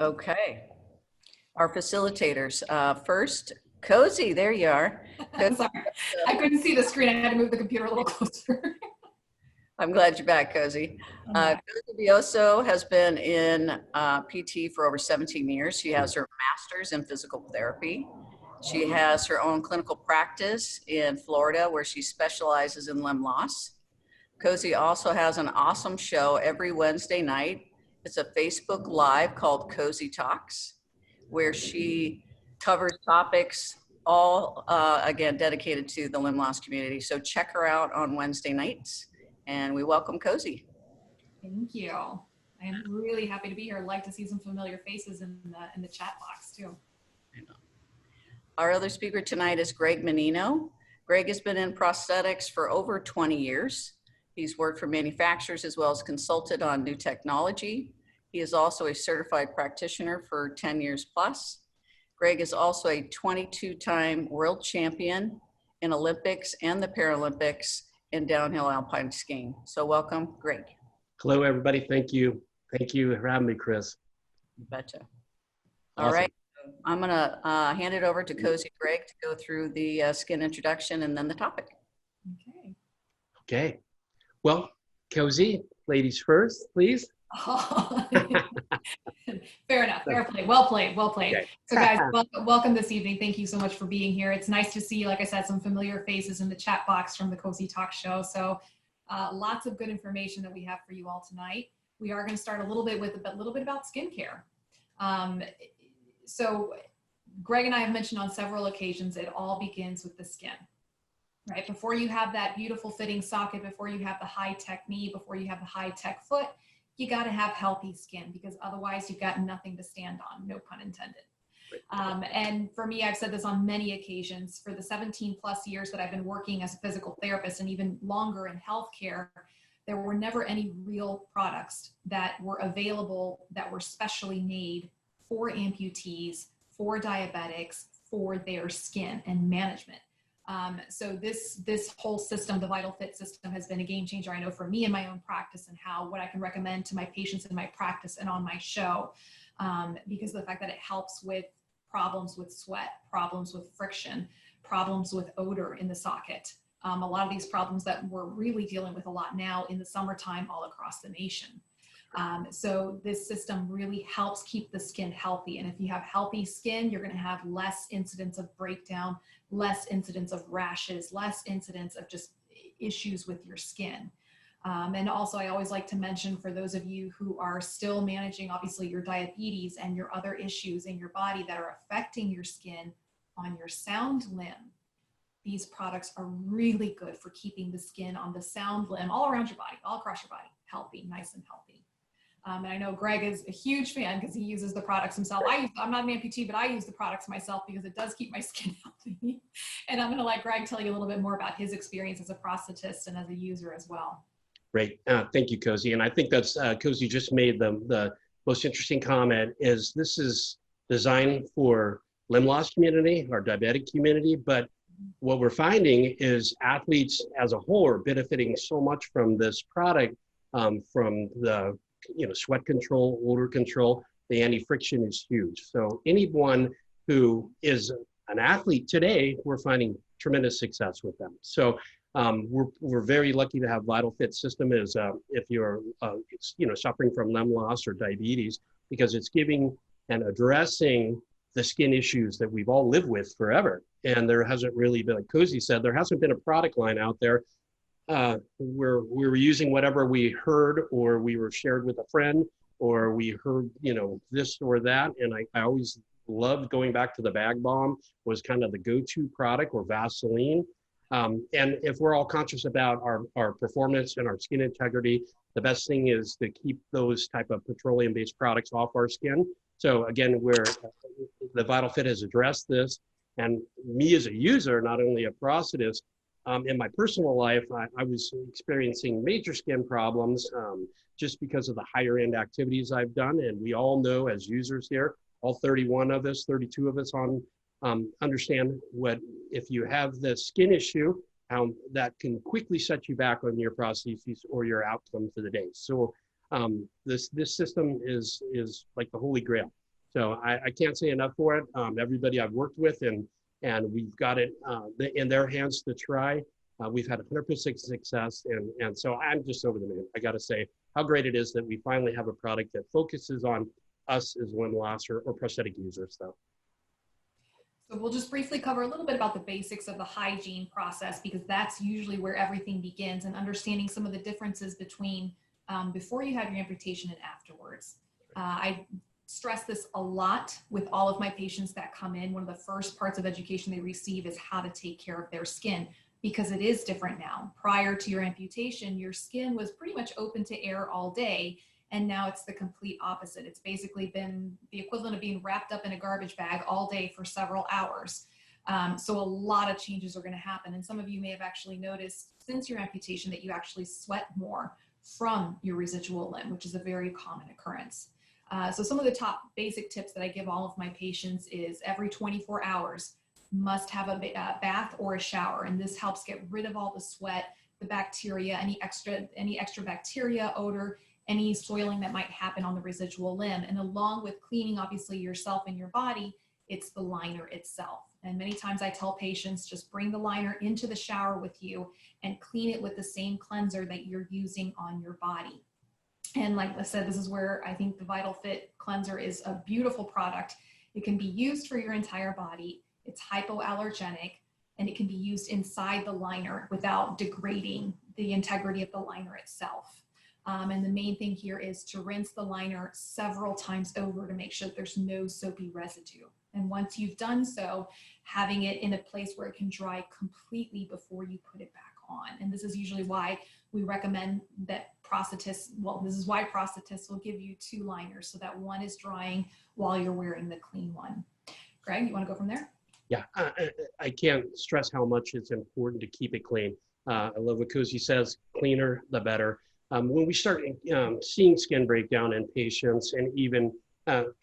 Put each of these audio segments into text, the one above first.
Okay. Our facilitators. First, Cosi, there you are. Sorry, I couldn't see the screen. I had to move the computer a little closer. I'm glad you're back, Cosi. Cosi Bioso has been in PT for over 17 years. She has her master's in physical therapy. She has her own clinical practice in Florida where she specializes in limb loss. Cosi also has an awesome show every Wednesday night. It's a Facebook Live called Cosi Talks, where she covers topics all, again, dedicated to the limb loss community. So check her out on Wednesday nights, and we welcome Cosi. Thank you. I am really happy to be here. I'd like to see some familiar faces in the chat box too. Our other speaker tonight is Greg Menino. Greg has been in prosthetics for over 20 years. He's worked for manufacturers as well as consulted on new technology. He is also a certified practitioner for 10 years plus. Greg is also a 22-time world champion in Olympics and the Paralympics in downhill alpine skiing. So welcome, Greg. Hello, everybody. Thank you. Thank you for having me, Chris. You betcha. Awesome. All right. I'm going to hand it over to Cosi Greg to go through the skin introduction and then the topic. Okay. Okay. Well, Cosi, ladies first, please. Oh. Fair enough. Fair play. Well played. Well played. Okay. So guys, welcome this evening. Thank you so much for being here. It's nice to see, like I said, some familiar faces in the chat box from the Cosi Talk show. So lots of good information that we have for you all tonight. We are going to start a little bit with a little bit about skincare. So Greg and I have mentioned on several occasions, it all begins with the skin, right? Before you have that beautiful fitting socket, before you have the high-tech knee, before you have the high-tech foot, you got to have healthy skin because otherwise you've got nothing to stand on, no pun intended. And for me, I've said this on many occasions, for the 17 plus years that I've been working as a physical therapist and even longer in healthcare, there were never any real products that were available that were specially made for amputees, for diabetics, for their skin and management. So this whole system, the VitalFit system, has been a game changer, I know, for me in my own practice and what I can recommend to my patients in my practice and on my show, because of the fact that it helps with problems with sweat, problems with friction, problems with odor in the socket. A lot of these problems that we're really dealing with a lot now in the summertime all across the nation. So this system really helps keep the skin healthy. And if you have healthy skin, you're going to have less incidence of breakdown, less incidence of rashes, less incidence of just issues with your skin. And also, I always like to mention, for those of you who are still managing, obviously, your diabetes and your other issues in your body that are affecting your skin on your sound limb, these products are really good for keeping the skin on the sound limb all around your body, all across your body, healthy, nice and healthy. And I know Greg is a huge fan because he uses the products himself. I'm not an amputee, but I use the products myself because it does keep my skin healthy. And I'm going to let Greg tell you a little bit more about his experience as a prosthetist and as a user as well. Great. Thank you, Cosi. And I think that's, Cosi just made the most interesting comment, is this is designed for limb loss community, our diabetic community, but what we're finding is athletes as a whole are benefiting so much from this product, from the sweat control, odor control. The anti-friction is huge. So anyone who is an athlete today, we're finding tremendous success with them. So we're very lucky to have VitalFit system as if you're suffering from limb loss or diabetes, because it's giving and addressing the skin issues that we've all lived with forever. And there hasn't really been, like Cosi said, there hasn't been a product line out there where we were using whatever we heard or we were shared with a friend or we heard, this or that. And I always loved going back to the Bag Balm, was kind of the go-to product, or Vaseline. And if we're all conscious about our performance and our skin integrity, the best thing is to keep those type of petroleum-based products off our skin. So again, the VitalFit has addressed this. And me as a user, not only a prosthetist, in my personal life, I was experiencing major skin problems just because of the higher end activities I've done. And we all know, as users here, all 31 of us, 32 of us understand what, if you have the skin issue, how that can quickly set you back on your prostheses or your outcome for the day. So this system is like the holy grail. So I can't say enough for it. Everybody I've worked with and we've got it in their hands to try. We've had 100% success. And so I'm just over the moon. I got to say how great it is that we finally have a product that focuses on us as limb loss or prosthetic users though. So we'll just briefly cover a little bit about the basics of the hygiene process, because that's usually where everything begins, and understanding some of the differences between before you have your amputation and afterwards. I stress this a lot with all of my patients that come in. One of the first parts of education they receive is how to take care of their skin, because it is different now. Prior to your amputation, your skin was pretty much open to air all day. And now it's the complete opposite. It's basically been the equivalent of being wrapped up in a garbage bag all day for several hours. So a lot of changes are going to happen. And some of you may have actually noticed since your amputation that you actually sweat more from your residual limb, which is a very common occurrence. So some of the top basic tips that I give all of my patients is every 24 hours must have a bath or a shower. And this helps get rid of all the sweat, the bacteria, any extra bacteria, odor, any soiling that might happen on the residual limb. And along with cleaning, obviously, yourself and your body, it's the liner itself. And many times I tell patients, just bring the liner into the shower with you and clean it with the same cleanser that you're using on your body. And like I said, this is where I think the VitalFit cleanser is a beautiful product. It can be used for your entire body. It's hypoallergenic, and it can be used inside the liner without degrading the integrity of the liner itself. And the main thing here is to rinse the liner several times over to make sure that there's no soapy residue. And once you've done so, having it in a place where it can dry completely before you put it back on. And this is usually why we recommend that prosthetists, well, this is why prosthetists will give you 2 liners, so that one is drying while you're wearing the clean one. Greg, you want to go from there? Yeah, I can't stress how much it's important to keep it clean. I love what Cosi says, cleaner, the better. When we start seeing skin breakdown in patients, and even,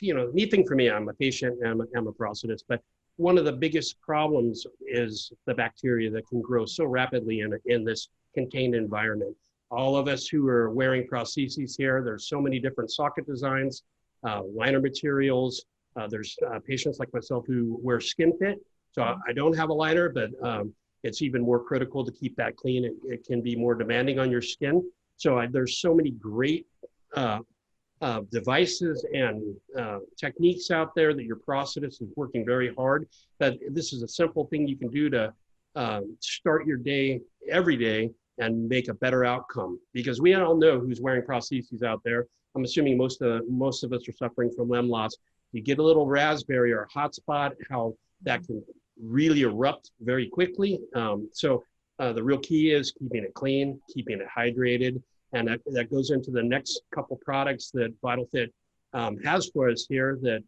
neat thing for me, I'm a patient and I'm a prosthetist, but one of the biggest problems is the bacteria that can grow so rapidly in this contained environment. All of us who are wearing prostheses here, there's so many different socket designs, liner materials. There's patients like myself who wear skin fit. So I don't have a liner, but it's even more critical to keep that clean. It can be more demanding on your skin. So there's so many great devices and techniques out there that your prosthetist is working very hard. But this is a simple thing you can do to start your day every day and make a better outcome. Because we all know who's wearing prostheses out there. I'm assuming most of us are suffering from limb loss. You get a little raspberry or a hot spot, how that can really erupt very quickly. So the real key is keeping it clean, keeping it hydrated. And that goes into the next couple products that VitalFit has for us here, that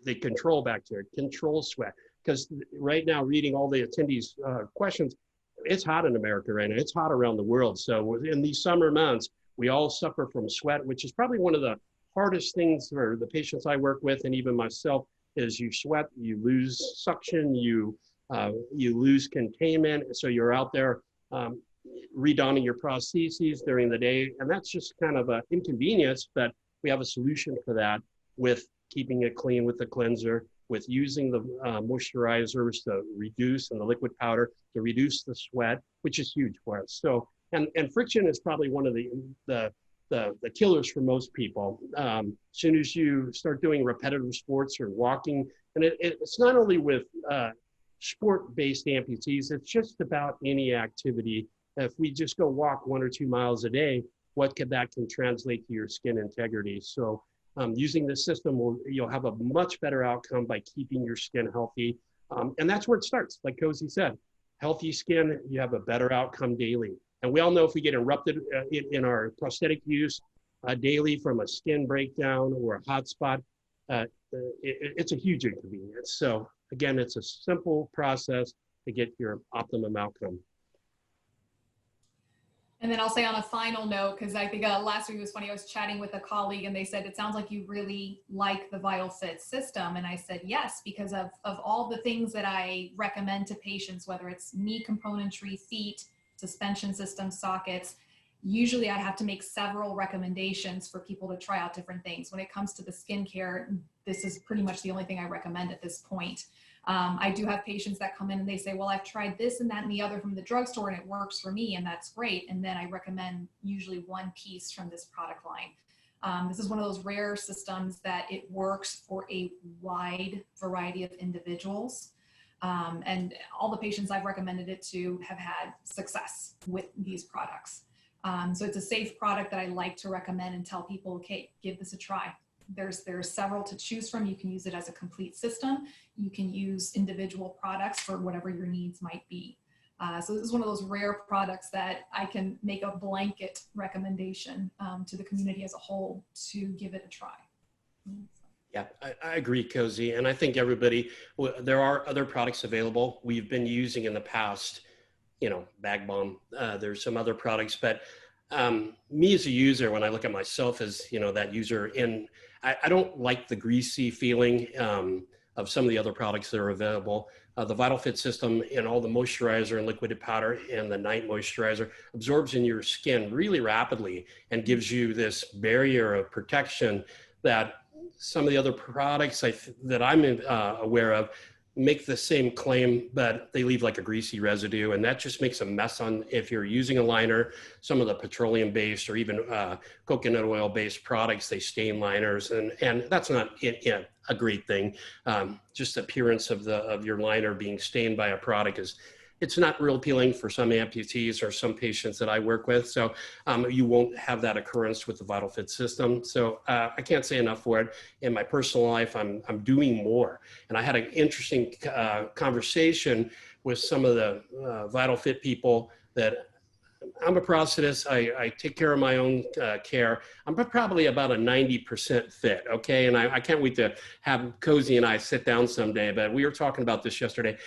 they control bacteria, control sweat. Because right now, reading all the attendees' questions, it's hot in America right now. It's hot around the world. So in these summer months, we all suffer from sweat, which is probably one of the hardest things for the patients I work with, and even myself, is you sweat, you lose suction, you lose containment. So you're out there redonning your prostheses during the day, and that's just kind of an inconvenience, but we have a solution for that with keeping it clean with the cleanser, with using the moisturizers to reduce, and the liquid powder to reduce the sweat, which is huge for us. So, and friction is probably one of the killers for most people. As soon as you start doing repetitive sports or walking, and it's not only with sport-based amputees, it's just about any activity. If we just go walk 1 or 2 miles a day, what that can translate to your skin integrity. So using this system, you'll have a much better outcome by keeping your skin healthy. And that's where it starts. Like Cosi said, healthy skin, you have a better outcome daily. And we all know if we get erupted in our prosthetic use daily from a skin breakdown or a hot spot, it's a huge inconvenience. So again, it's a simple process to get your optimum outcome. And then I'll say on a final note, because I think last week was funny, I was chatting with a colleague and they said, it sounds like you really like the VitalFit system. And I said, yes, because of all the things that I recommend to patients, whether it's knee componentry, feet, suspension systems, sockets, usually I have to make several recommendations for people to try out different things. When it comes to the skincare, this is pretty much the only thing I recommend at this point. I do have patients that come in and they say, well, I've tried this and that and the other from the drugstore and it works for me, and that's great. And then I recommend usually one piece from this product line. This is one of those rare systems that it works for a wide variety of individuals. And all the patients I've recommended it to have had success with these products. So it's a safe product that I like to recommend and tell people, okay, give this a try. There's several to choose from. You can use it as a complete system. You can use individual products for whatever your needs might be. So this is one of those rare products that I can make a blanket recommendation to the community as a whole to give it a try. Yeah, I agree, Cosi. And I think everybody, there are other products available. We've been using in the past, you know, Bag Bomb. There's some other products, but me as a user, when I look at myself as, you know, that user, and I don't like the greasy feeling of some of the other products that are available. The VitalFit system and all the moisturizer and liquid powder and the night moisturizer absorbs in your skin really rapidly and gives you this barrier of protection that some of the other products that I'm aware of make the same claim, but they leave like a greasy residue, and that just makes a mess on, if you're using a liner. Some of the petroleum-based or even coconut oil-based products, they stain liners, and that's not a great thing. Just appearance of your liner being stained by a product it's not real appealing for some amputees or some patients that I work with. So you won't have that occurrence with the VitalFit system. So I can't say enough for it. In my personal life, I'm doing more. And I had an interesting conversation with some of the VitalFit people that I'm a prosthetist. I take care of my own care. I'm probably about a 90% fit, okay? And I can't wait to have Cosi and I sit down someday, but we were talking about this yesterday.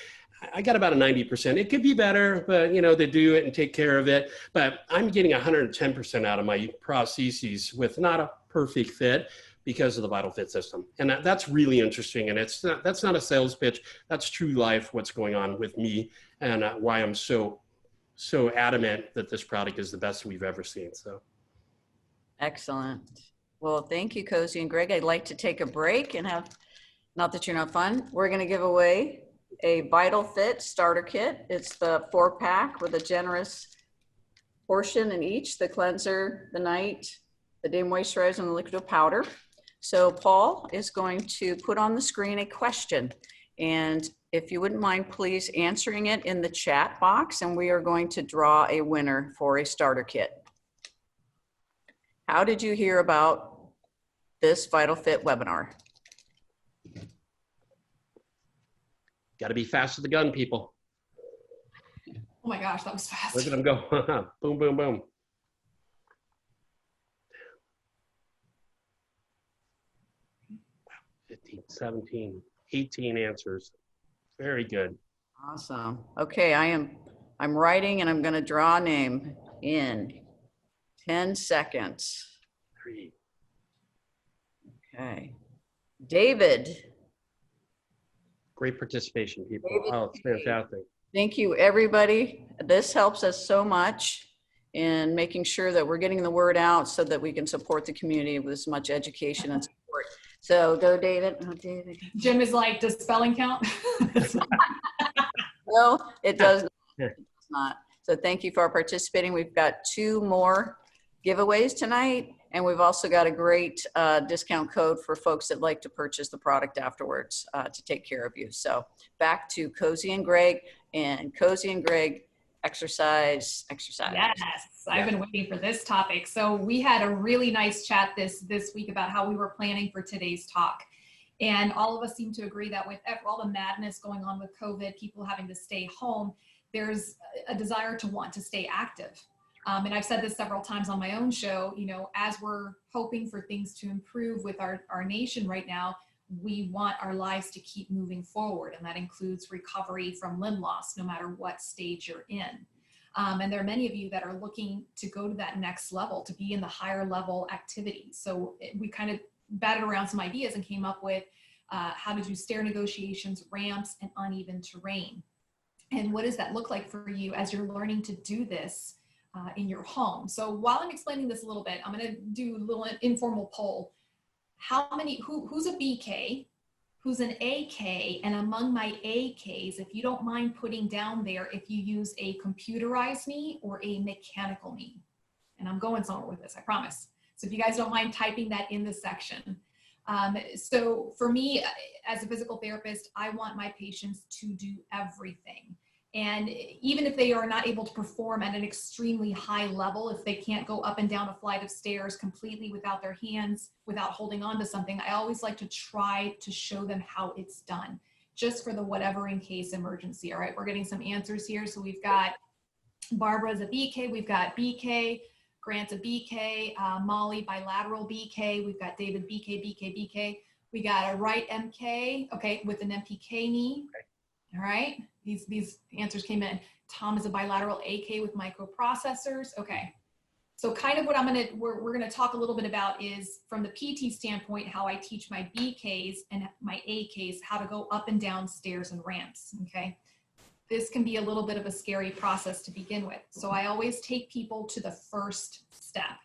I got about a 90%. It could be better, but you know, they do it and take care of it. But I'm getting 110% out of my prostheses with not a perfect fit because of the VitalFit system. And that's really interesting. And that's not a sales pitch. That's true life, what's going on with me, and why I'm so adamant that this product is the best we've ever seen. So Excellent. Well, thank you, Cosi and Greg. I'd like to take a break and have, not that you're not fun, we're going to give away a VitalFit starter kit. It's the 4-pack with a generous portion in each: the cleanser, the night, the day moisturizer, and the liquid powder. So Paul is going to put on the screen a question, and if you wouldn't mind please answering it in the chat box, and we are going to draw a winner for a starter kit. How did you hear about this VitalFit webinar? got to be fast with the gun, people. Oh my gosh, that was fast. Look at them go. Boom, boom, boom. 15, 17, 18 answers. Very good. Awesome. Okay, I'm writing and I'm going to draw a name in 10 seconds. 3. Okay. David. Great participation, people. David, Oh, it's fantastic. thank you, everybody. This helps us so much in making sure that we're getting the word out so that we can support the community with as much education and support. So go, David. Oh, David. Jim is like, does spelling count? No, it does not. It does not. So thank you for participating. We've got 2 more giveaways tonight, and we've also got a great discount code for folks that like to purchase the product afterwards to take care of you. So back to Cosi and Greg, and Cosi and Greg, exercise. Yes, I've been waiting for this topic. So we had a really nice chat this week about how we were planning for today's talk. And all of us seem to agree that with all the madness going on with COVID, people having to stay home, there's a desire to want to stay active. And I've said this several times on my own show, you know, as we're hoping for things to improve with our nation right now, we want our lives to keep moving forward. And that includes recovery from limb loss, no matter what stage you're in. And there are many of you that are looking to go to that next level, to be in the higher level activities. So we kind of batted around some ideas and came up with how to do stair negotiations, ramps, and uneven terrain. And what does that look like for you as you're learning to do this in your home? So while I'm explaining this a little bit, I'm going to do a little informal poll. who's a BK, who's an AK, and among my AKs, if you don't mind putting down there, if you use a computerized knee or a mechanical knee. And I'm going somewhere with this, I promise. So if you guys don't mind typing that in the section. So for me, as a physical therapist, I want my patients to do everything. And even if they are not able to perform at an extremely high level, if they can't go up and down a flight of stairs completely without their hands, without holding on to something, I always like to try to show them how it's done, just for the whatever in case emergency. All right, we're getting some answers here. So we've got Barbara's a BK, we've got BK, Grant's a BK, Molly bilateral BK, we've got David BK, BK, BK. We got a right MK, okay, with an MPK knee. All right, these answers came in. Tom is a bilateral AK with microprocessors. Okay, so kind of what we're gonna talk a little bit about is from the PT standpoint, how I teach my BKs and my AKs how to go up and down stairs and ramps, okay? This can be a little bit of a scary process to begin with. So I always take people to the first step,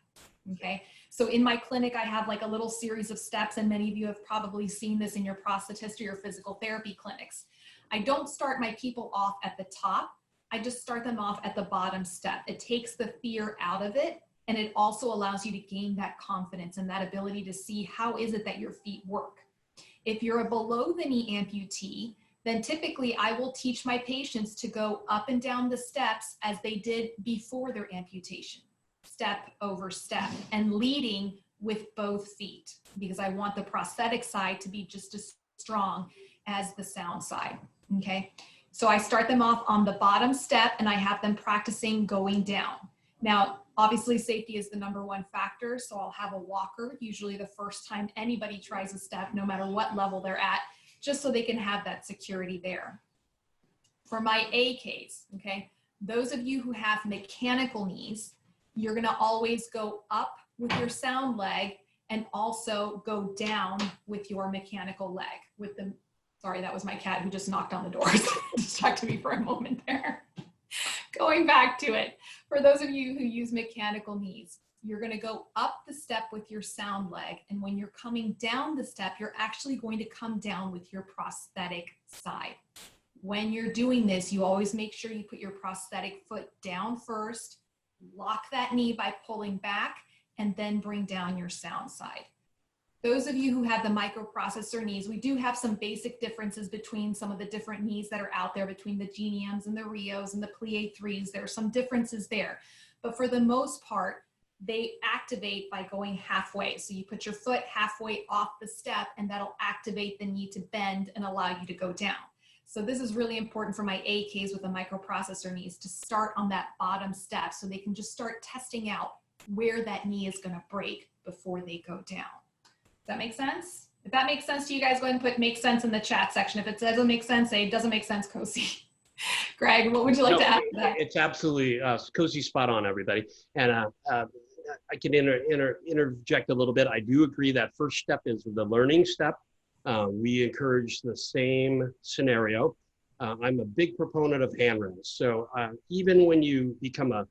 okay? So in my clinic, I have like a little series of steps, and many of you have probably seen this in your prosthetistry or physical therapy clinics. I don't start my people off at the top. I just start them off at the bottom step. It takes the fear out of it, and it also allows you to gain that confidence and that ability to see how is it that your feet work. If you're a below the knee amputee, then typically I will teach my patients to go up and down the steps as they did before their amputation, step over step, and leading with both feet, because I want the prosthetic side to be just as strong as the sound side, okay? So I start them off on the bottom step, and I have them practicing going down. Now, obviously safety is the #1 factor, so I'll have a walker, usually the first time anybody tries a step, no matter what level they're at, just so they can have that security there. For my AKs, okay, those of you who have mechanical knees, you're gonna always go up with your sound leg and also go down with your mechanical leg. With the, sorry, that was my cat who just knocked on the doors. Distracted me for a moment there. Going back to it, for those of you who use mechanical knees, you're gonna go up the step with your sound leg, and when you're coming down the step, you're actually going to come down with your prosthetic side. When you're doing this, you always make sure you put your prosthetic foot down first, lock that knee by pulling back, and then bring down your sound side. Those of you who have the microprocessor knees, we do have some basic differences between some of the different knees that are out there, between the Geniums and the Rios and the Plie 3s. There are some differences there, but for the most part, they activate by going halfway. So you put your foot halfway off the step, and that'll activate the knee to bend and allow you to go down. So this is really important for my AKs with the microprocessor knees, to start on that bottom step so they can just start testing out where that knee is gonna break before they go down. Does that make sense? If that makes sense to you guys, go ahead and put "make sense" in the chat section. If it doesn't make sense, say "it doesn't make sense, Cosi." Greg, what would you like to add to that? It's absolutely Cosi spot on, everybody. And I can interject a little bit. I do agree that first step is the learning step. We encourage the same scenario. I'm a big proponent of handrails. So even when you become a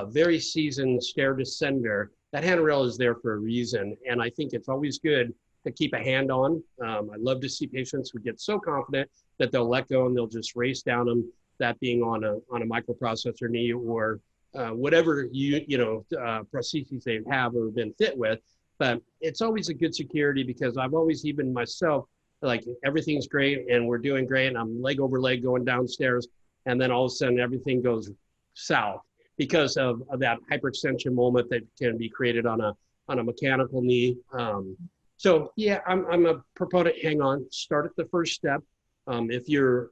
very seasoned stair descender, that handrail is there for a reason. And I think it's always good to keep a hand on. I love to see patients who get so confident that they'll let go and they'll just race down them, that being on a microprocessor knee or whatever prostheses they have or been fit with. But it's always a good security, because I've always, even myself, like everything's great and we're doing great and I'm leg over leg going downstairs, and then all of a sudden everything goes south because of that hyperextension moment that can be created on a mechanical knee. So yeah, I'm a proponent. Hang on, start at the first step. If you're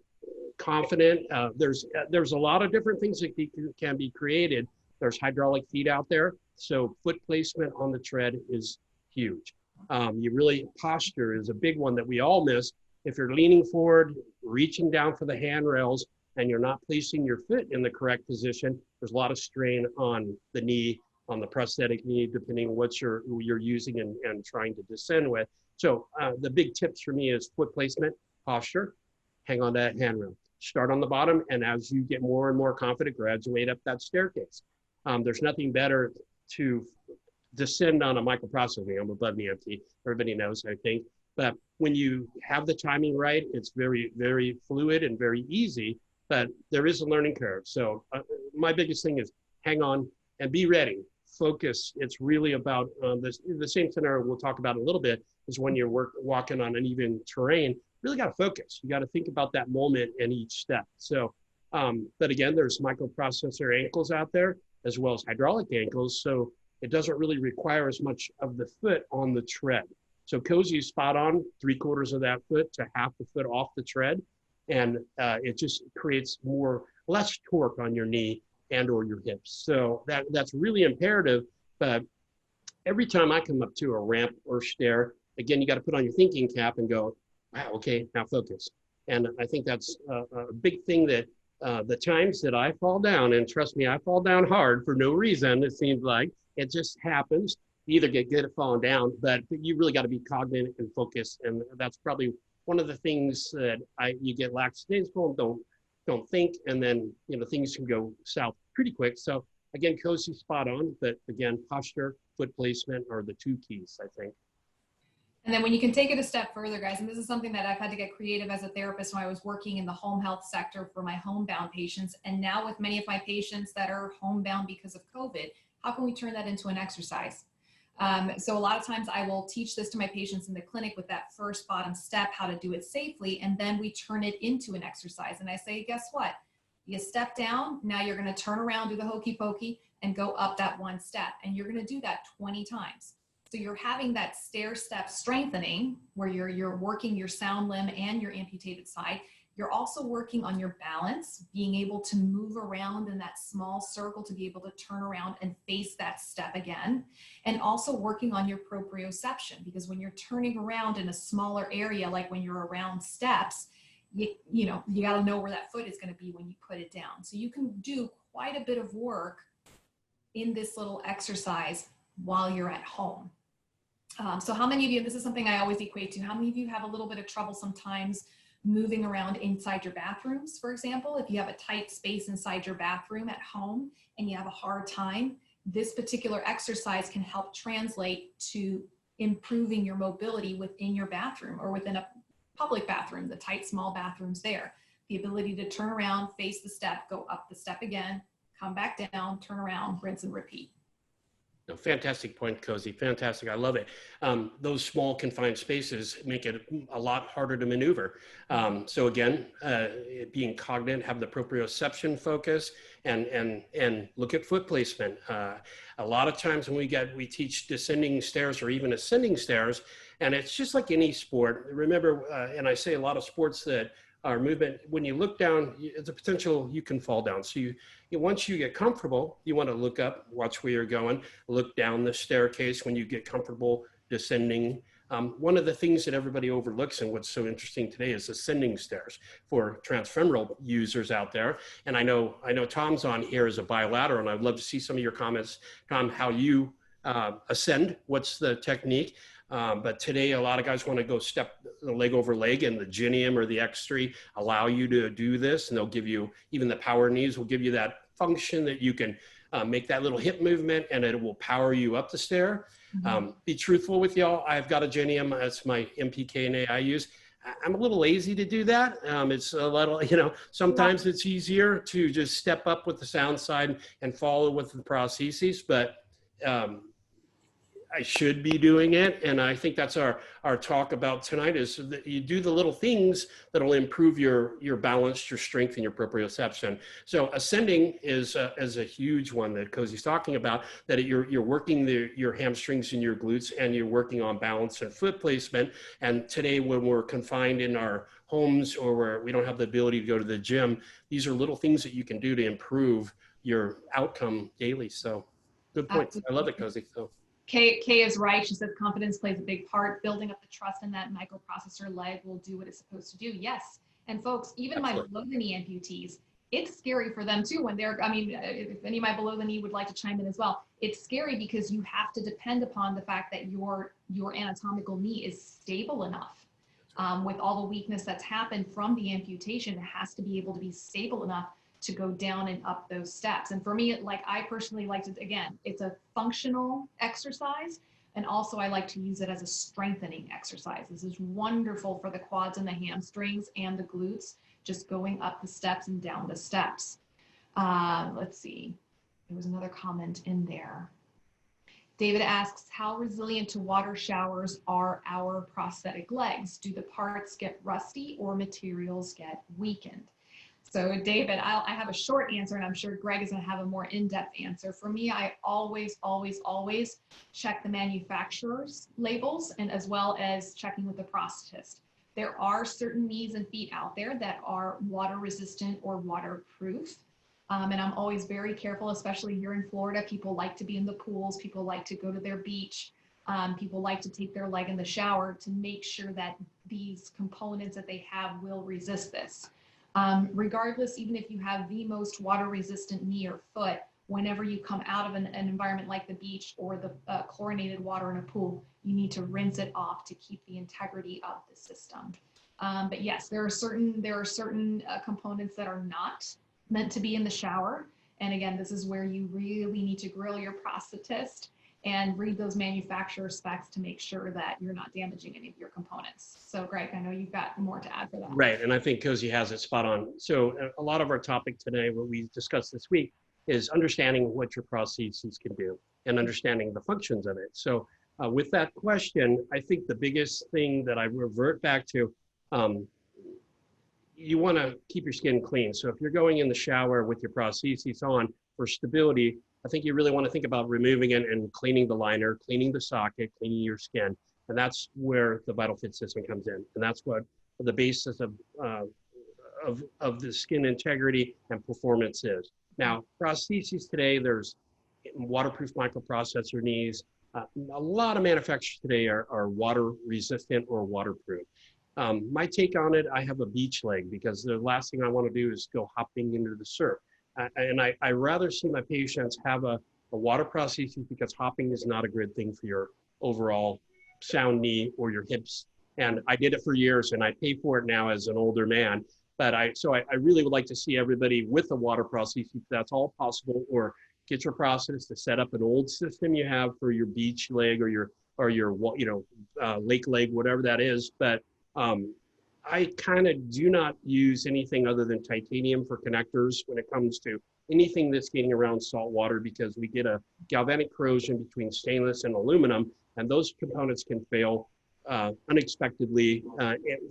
confident, there's a lot of different things that can be created. There's hydraulic feet out there, so foot placement on the tread is huge. Posture is a big one that we all miss. If you're leaning forward, reaching down for the handrails, and you're not placing your foot in the correct position, there's a lot of strain on the knee, on the prosthetic knee, depending on what you're using and trying to descend with. So the big tips for me is foot placement, posture, hang on to that handrail. Start on the bottom, and as you get more and more confident, graduate up that staircase. There's nothing better descend on a microprocessor. I'm above the empty. Everybody knows, I think. But when you have the timing right, it's very, very fluid and very easy, but there is a learning curve. So my biggest thing is hang on and be ready. Focus. It's really about the same scenario we'll talk about a little bit is when you're walking on uneven terrain, really got to focus. You got to think about that moment in each step. So, but again, there's microprocessor ankles out there as well as hydraulic ankles. So it doesn't really require as much of the foot on the tread. So Cosi is spot on, 3/4 of that foot to half the foot off the tread. And it just creates less torque on your knee and or your hips. So that's really imperative. But every time I come up to a ramp or stair, again, you got to put on your thinking cap and go, wow, okay, now focus. And I think that's a big thing that the times that I fall down, and trust me, I fall down hard for no reason, it seems like, it just happens. You either get good at falling down, but you really got to be cognizant and focused. And that's probably one of the things that you get lackadaisical, don't think, and then things can go south pretty quick. So again, Cosi spot on, but again, posture, foot placement are the two keys, I think. And then when you can take it a step further, guys, and this is something that I've had to get creative as a therapist when I was working in the home health sector for my homebound patients. And now with many of my patients that are homebound because of COVID, how can we turn that into an exercise? So a lot of times I will teach this to my patients in the clinic with that first bottom step, how to do it safely. And then we turn it into an exercise. And I say, guess what? You step down, now you're going to turn around, do the hokey pokey and go up that one step. And you're going to do that 20 times. So you're having that stair step strengthening where you're working your sound limb and your amputated side. You're also working on your balance, being able to move around in that small circle to be able to turn around and face that step again. And also working on your proprioception, because when you're turning around in a smaller area, like when you're around steps, you got to know where that foot is going to be when you put it down. So you can do quite a bit of work in this little exercise while you're at home. So how many of you, this is something I always equate to, how many of you have a little bit of trouble sometimes moving around inside your bathrooms, for example? If you have a tight space inside your bathroom at home and you have a hard time, this particular exercise can help translate to improving your mobility within your bathroom or within a public bathroom, the tight, small bathrooms there. The ability to turn around, face the step, go up the step again, come back down, turn around, rinse and repeat. No, fantastic point, Cosi. Fantastic. I love it. Those small confined spaces make it a lot harder to maneuver. So again, being cognizant, have the proprioception focus, and look at foot placement. A lot of times when we teach descending stairs or even ascending stairs, and it's just like any sport. Remember, and I say a lot of sports that our movement, when you look down, it's a potential you can fall down. So once you get comfortable, you want to look up, watch where you're going, look down the staircase when you get comfortable descending. One of the things that everybody overlooks and what's so interesting today is ascending stairs for transfemoral users out there. And I know Tom's on here as a bilateral, and I'd love to see some of your comments, Tom, how you ascend, what's the technique? But today, a lot of guys want to go step the leg over leg, and the Genium or the X3 allow you to do this. And they'll give you, even the power knees will give you that function that you can make that little hip movement and it will power you up the stair. Mm-hmm. Be truthful with y'all. I've got a Genium. That's my MPKNA I use. I'm a little lazy to do that. It's a little, sometimes it's easier to just step up with the sound side and follow with the prostheses, but I should be doing it. And I think that's our talk about tonight is that you do the little things that'll improve your balance, your strength, and your proprioception. So ascending is a huge one that Cosi's talking about, that you're working your hamstrings and your glutes, and you're working on balance and foot placement. And today, when we're confined in our homes or where we don't have the ability to go to the gym, these are little things that you can do to improve your outcome daily. So good point. Absolutely. I love it, Cosi. So. Kay is right. She says confidence plays a big part. Building up the trust in that microprocessor leg will do what it's supposed to do. Yes. And folks, even Absolutely. My below the knee amputees, it's scary for them too when they're, if any of my below the knee would like to chime in as well, it's scary because you have to depend upon the fact that your anatomical knee is stable enough. With all the weakness that's happened from the amputation, it has to be able to be stable enough to go down and up those steps. And for me, like I personally like to, again, it's a functional exercise. And also I like to use it as a strengthening exercise. This is wonderful for the quads and the hamstrings and the glutes, just going up the steps and down the steps. Let's see, there was another comment in there. David asks, how resilient to water showers are our prosthetic legs? Do the parts get rusty or materials get weakened? So David, I have a short answer, and I'm sure Greg is going to have a more in-depth answer. For me, I always check the manufacturer's labels, and as well as checking with the prosthetist. There are certain knees and feet out there that are water resistant or waterproof. And I'm always very careful, especially here in Florida. People like to be in the pools. People like to go to their beach. People like to take their leg in the shower to make sure that these components that they have will resist this. Regardless, even if you have the most water resistant knee or foot, whenever you come out of an environment like the beach or the chlorinated water in a pool, you need to rinse it off to keep the integrity of the system. But yes, there are certain components that are not meant to be in the shower. And again, this is where you really need to grill your prosthetist and read those manufacturer specs to make sure that you're not damaging any of your components. So Greg, I know you've got more to add for that. Right, and I think Cosi has it spot on. So a lot of our topic today, what we discussed this week, is understanding what your prostheses can do and understanding the functions of it. So with that question, I think the biggest thing that I revert back to, you want to keep your skin clean. So if you're going in the shower with your prostheses on for stability, I think you really want to think about removing it and cleaning the liner, cleaning the socket, cleaning your skin. And that's where the VitalFit system comes in. And that's what the basis of the skin integrity and performance is. Now, prostheses today, there's waterproof microprocessor knees. A lot of manufacturers today are water resistant or waterproof. My take on it, I have a beach leg because the last thing I want to do is go hopping into the surf. And I rather see my patients have a water prosthesis because hopping is not a good thing for your overall sound knee or your hips. And I did it for years and I pay for it now as an older man. But I really would like to see everybody with a water prosthesis, if that's all possible, or get your prosthetist to set up an old system you have for your beach leg or your lake leg, whatever that is. But I kind of do not use anything other than titanium for connectors when it comes to anything that's getting around salt water, because we get a galvanic corrosion between stainless and aluminum, and those components can fail unexpectedly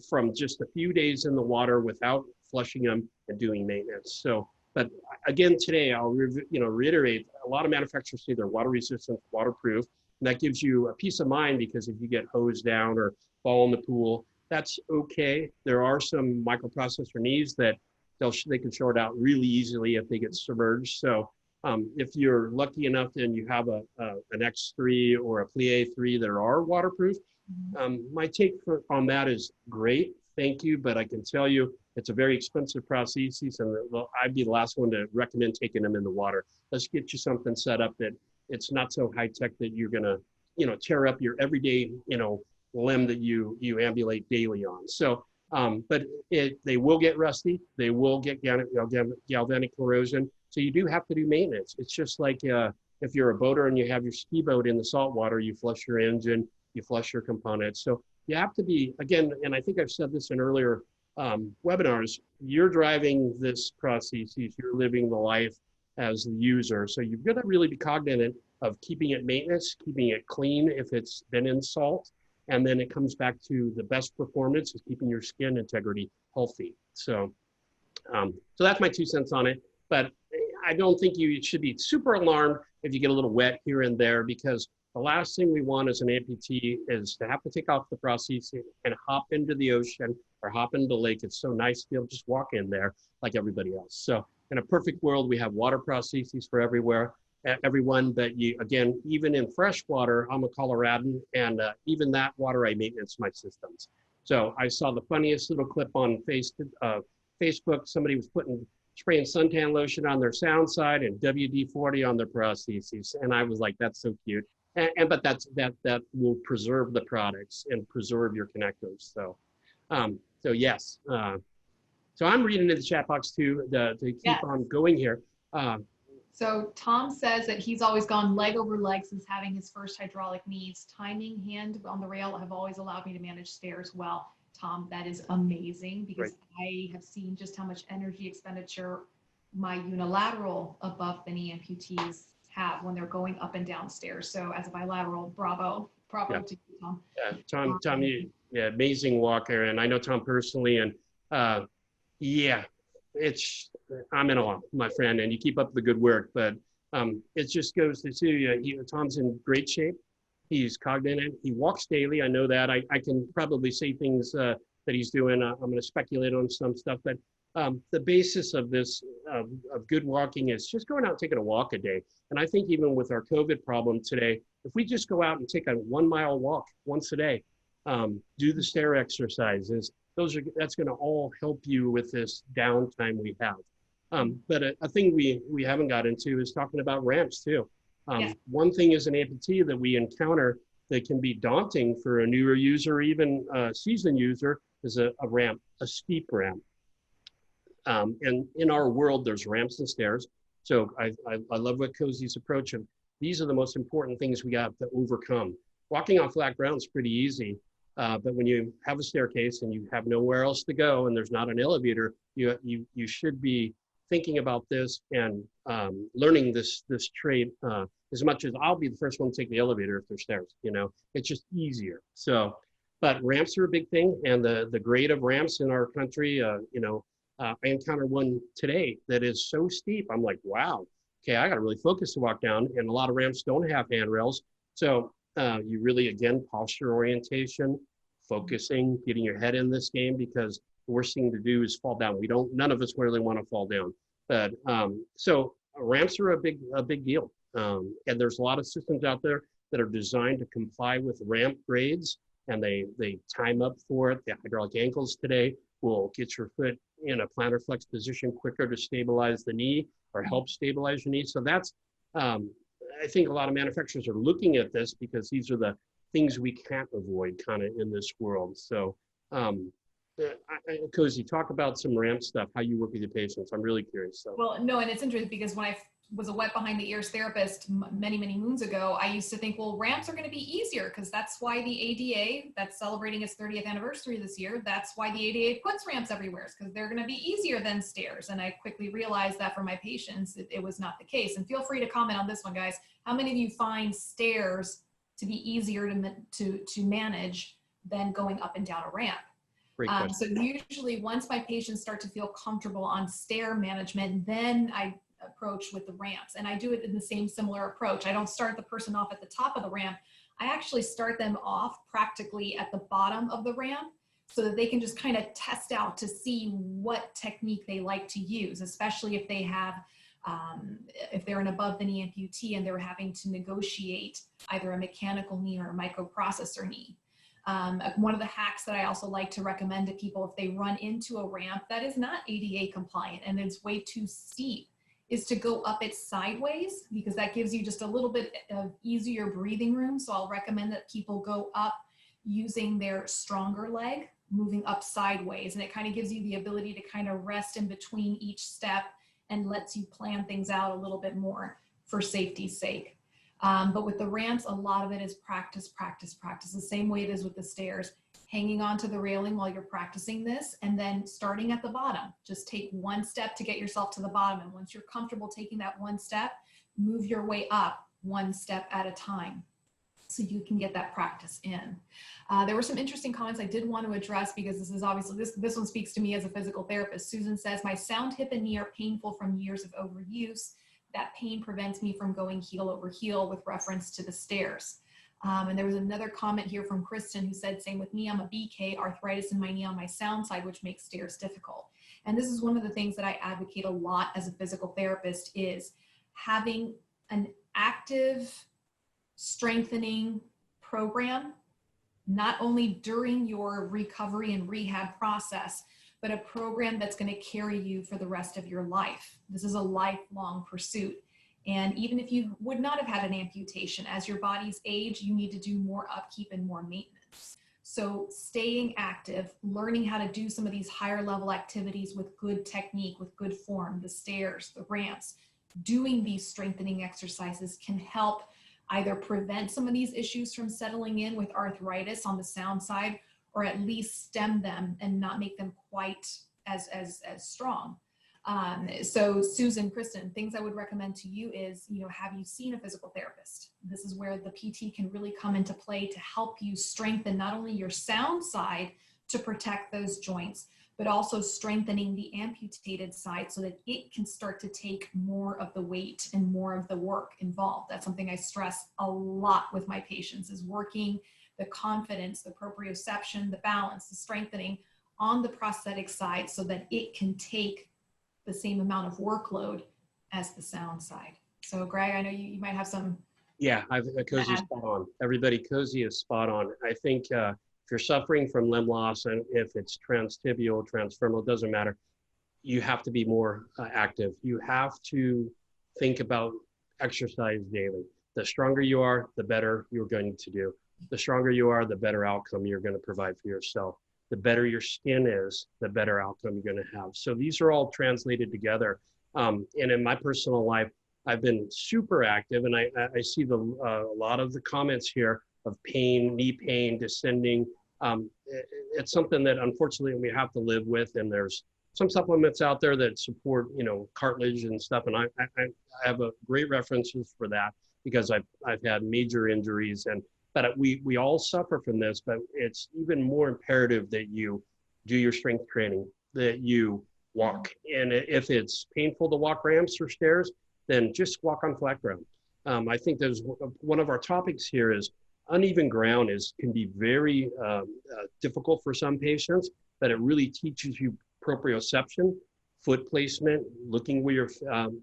from just a few days in the water without flushing them and doing maintenance. So, but again, today I'll reiterate, a lot of manufacturers say they're water resistant, waterproof, and that gives you a peace of mind, because if you get hosed down or fall in the pool, that's okay. There are some microprocessor knees that they can short out really easily if they get submerged. So if you're lucky enough and you have an X3 or a Plie 3 that are waterproof, my take on that is great, thank you, but I can tell you it's a very expensive prosthesis, and I'd be the last one to recommend taking them in the water. Let's get you something set up that it's not so high tech that you're gonna, tear up your everyday, limb that you ambulate daily on. So, but they will get rusty. They will get galvanic corrosion. So you do have to do maintenance. It's just like if you're a boater and you have your ski boat in the salt water, you flush your engine, you flush your components. So you have to be, again, and I think I've said this in earlier webinars, you're driving this prosthesis, you're living the life as the user. So you've got to really be cognizant of keeping it maintenance, keeping it clean if it's been in salt. And then it comes back to the best performance is keeping your skin integrity healthy. So, so that's my 2 cents on it. But I don't think you should be super alarmed if you get a little wet here and there, because the last thing we want as an amputee is to have to take off the prosthesis and hop into the ocean or hop into the lake. It's so nice to be able to just walk in there like everybody else. So in a perfect world, we have water prostheses for everyone, but again, even in fresh water, I'm a Coloradan, and even that water, I maintenance my systems. So I saw the funniest little clip on Facebook. Somebody was spraying suntan lotion on their sound side and WD-40 on their prostheses, and I was like, that's so cute. But that will preserve the products and preserve your connectors. So, so yes. So I'm reading in the chat box too, to keep Yes. on going here. So Tom says that he's always gone leg over leg since having his first hydraulic needs. Timing, hand on the rail have always allowed me to manage stairs well. Tom, that is amazing because I have seen just how much energy expenditure my unilateral above the knee amputees have when they're going up and down stairs. So as a bilateral, bravo Yeah. to you, Tom. Tom, yeah, amazing walker, and I know Tom personally, and yeah, I'm in awe, my friend, and you keep up the good work. But it just goes to see you. Tom's in great shape. He's cognitive. He walks daily. I know that. I can probably say things that he's doing. I'm going to speculate on some stuff, but the basis of this of good walking is just going out and taking a walk a day. And I think even with our COVID problem today, if we just go out and take a 1 mile walk once a day, do the stair exercises, that's going to all help you with this downtime we have. But a thing we haven't got into is talking about ramps too. One thing as an amputee that we encounter that can be daunting for a newer user or even a seasoned user is a ramp, a steep ramp. And in our world, there's ramps and stairs. So I love what Cosi's approach of. These are the most important things we have to overcome. Walking on flat ground is pretty easy, but when you have a staircase and you have nowhere else to go and there's not an elevator, you should be thinking about this and learning this trade as much as I'll be the first one to take the elevator if there's stairs. You know, it's just easier. So, but ramps are a big thing, and the grade of ramps in our country, I encountered one today that is so steep. I'm like, wow, okay, I got to really focus to walk down. And a lot of ramps don't have handrails. So you really, again, posture orientation, focusing, getting your head in this game, because the worst thing to do is fall down. None of us really want to fall down. But so ramps are a big deal. And there's a lot of systems out there that are designed to comply with ramp grades, and they time up for it. The hydraulic ankles today will get your foot in a plantar flex position quicker to stabilize the knee or help stabilize your knee. So that's, I think a lot of manufacturers are looking at this because these are the things we can't avoid kind of in this world. So Cosi, talk about some ramp stuff, how you work with your patients. I'm really curious. So. Well, no, and it's interesting because when I was a wet behind the ears therapist many moons ago, I used to think, well, ramps are going to be easier because that's why the ADA, that's celebrating its 30th anniversary this year, that's why the ADA puts ramps everywhere, because they're going to be easier than stairs. And I quickly realized that for my patients, it was not the case. And feel free to comment on this one, guys. How many of you find stairs to be easier to manage than going up and down a ramp? So usually once my patients start to feel comfortable on stair management, then I approach with the ramps, and I do it in the same similar approach. I don't start the person off at the top of the ramp. I actually start them off practically at the bottom of the ramp so that they can just kind of test out to see what technique they like to use, especially if they have if they're an above the knee amputee and they're having to negotiate either a mechanical knee or a microprocessor knee. One of the hacks that I also like to recommend to people if they run into a ramp that is not ADA compliant and it's way too steep is to go up it sideways, because that gives you just a little bit of easier breathing room. So I'll recommend that people go up using their stronger leg, moving up sideways. And it kind of gives you the ability to kind of rest in between each step and lets you plan things out a little bit more for safety's sake. But with the ramps, a lot of it is practice, practice, practice. The same way it is with the stairs, hanging onto the railing while you're practicing this, and then starting at the bottom. Just take one step to get yourself to the bottom. And once you're comfortable taking that one step, move your way up one step at a time so you can get that practice in. There were some interesting comments I did want to address because this is obviously, this one speaks to me as a physical therapist. Susan says, my sound, hip, and knee are painful from years of overuse. That pain prevents me from going heel over heel, with reference to the stairs. And there was another comment here from Kristen who said, same with me, I'm a BK, arthritis in my knee on my sound side, which makes stairs difficult. And this is one of the things that I advocate a lot as a physical therapist, is having an active strengthening program, not only during your recovery and rehab process, but a program that's going to carry you for the rest of your life. This is a lifelong pursuit. And even if you would not have had an amputation, as your bodies age, you need to do more upkeep and more maintenance. So staying active, learning how to do some of these higher level activities with good technique, with good form, the stairs, the ramps, doing these strengthening exercises can help either prevent some of these issues from settling in with arthritis on the sound side, or at least stem them and not make them quite as strong. So Susan, Kristen, things I would recommend to you is, have you seen a physical therapist? This is where the PT can really come into play to help you strengthen not only your sound side to protect those joints, but also strengthening the amputated side so that it can start to take more of the weight and more of the work involved. That's something I stress a lot with my patients, is working the confidence, the proprioception, the balance, the strengthening on the prosthetic side so that it can take the same amount of workload as the sound side. So Greg, I know you might have some. Yeah, Cosi's spot on. Everybody, Cosi is spot on. I think if you're suffering from limb loss, and if it's transtibial, transfemoral, doesn't matter, you have to be more active. You have to think about exercise daily. The stronger you are, the better you're going to do. The stronger you are, the better outcome you're going to provide for yourself. The better your skin is, the better outcome you're going to have. So these are all translated together. And in my personal life, I've been super active, and I see a lot of the comments here of pain, knee pain, descending. It's something that unfortunately we have to live with, and there's some supplements out there that support, cartilage and stuff. And I have a great references for that because I've had major injuries, but we all suffer from this, but it's even more imperative that you do your strength training, that you walk. And if it's painful to walk ramps or stairs, then just walk on flat ground. I think there's one of our topics here is uneven ground can be very difficult for some patients, but it really teaches you proprioception, foot placement, looking where you're,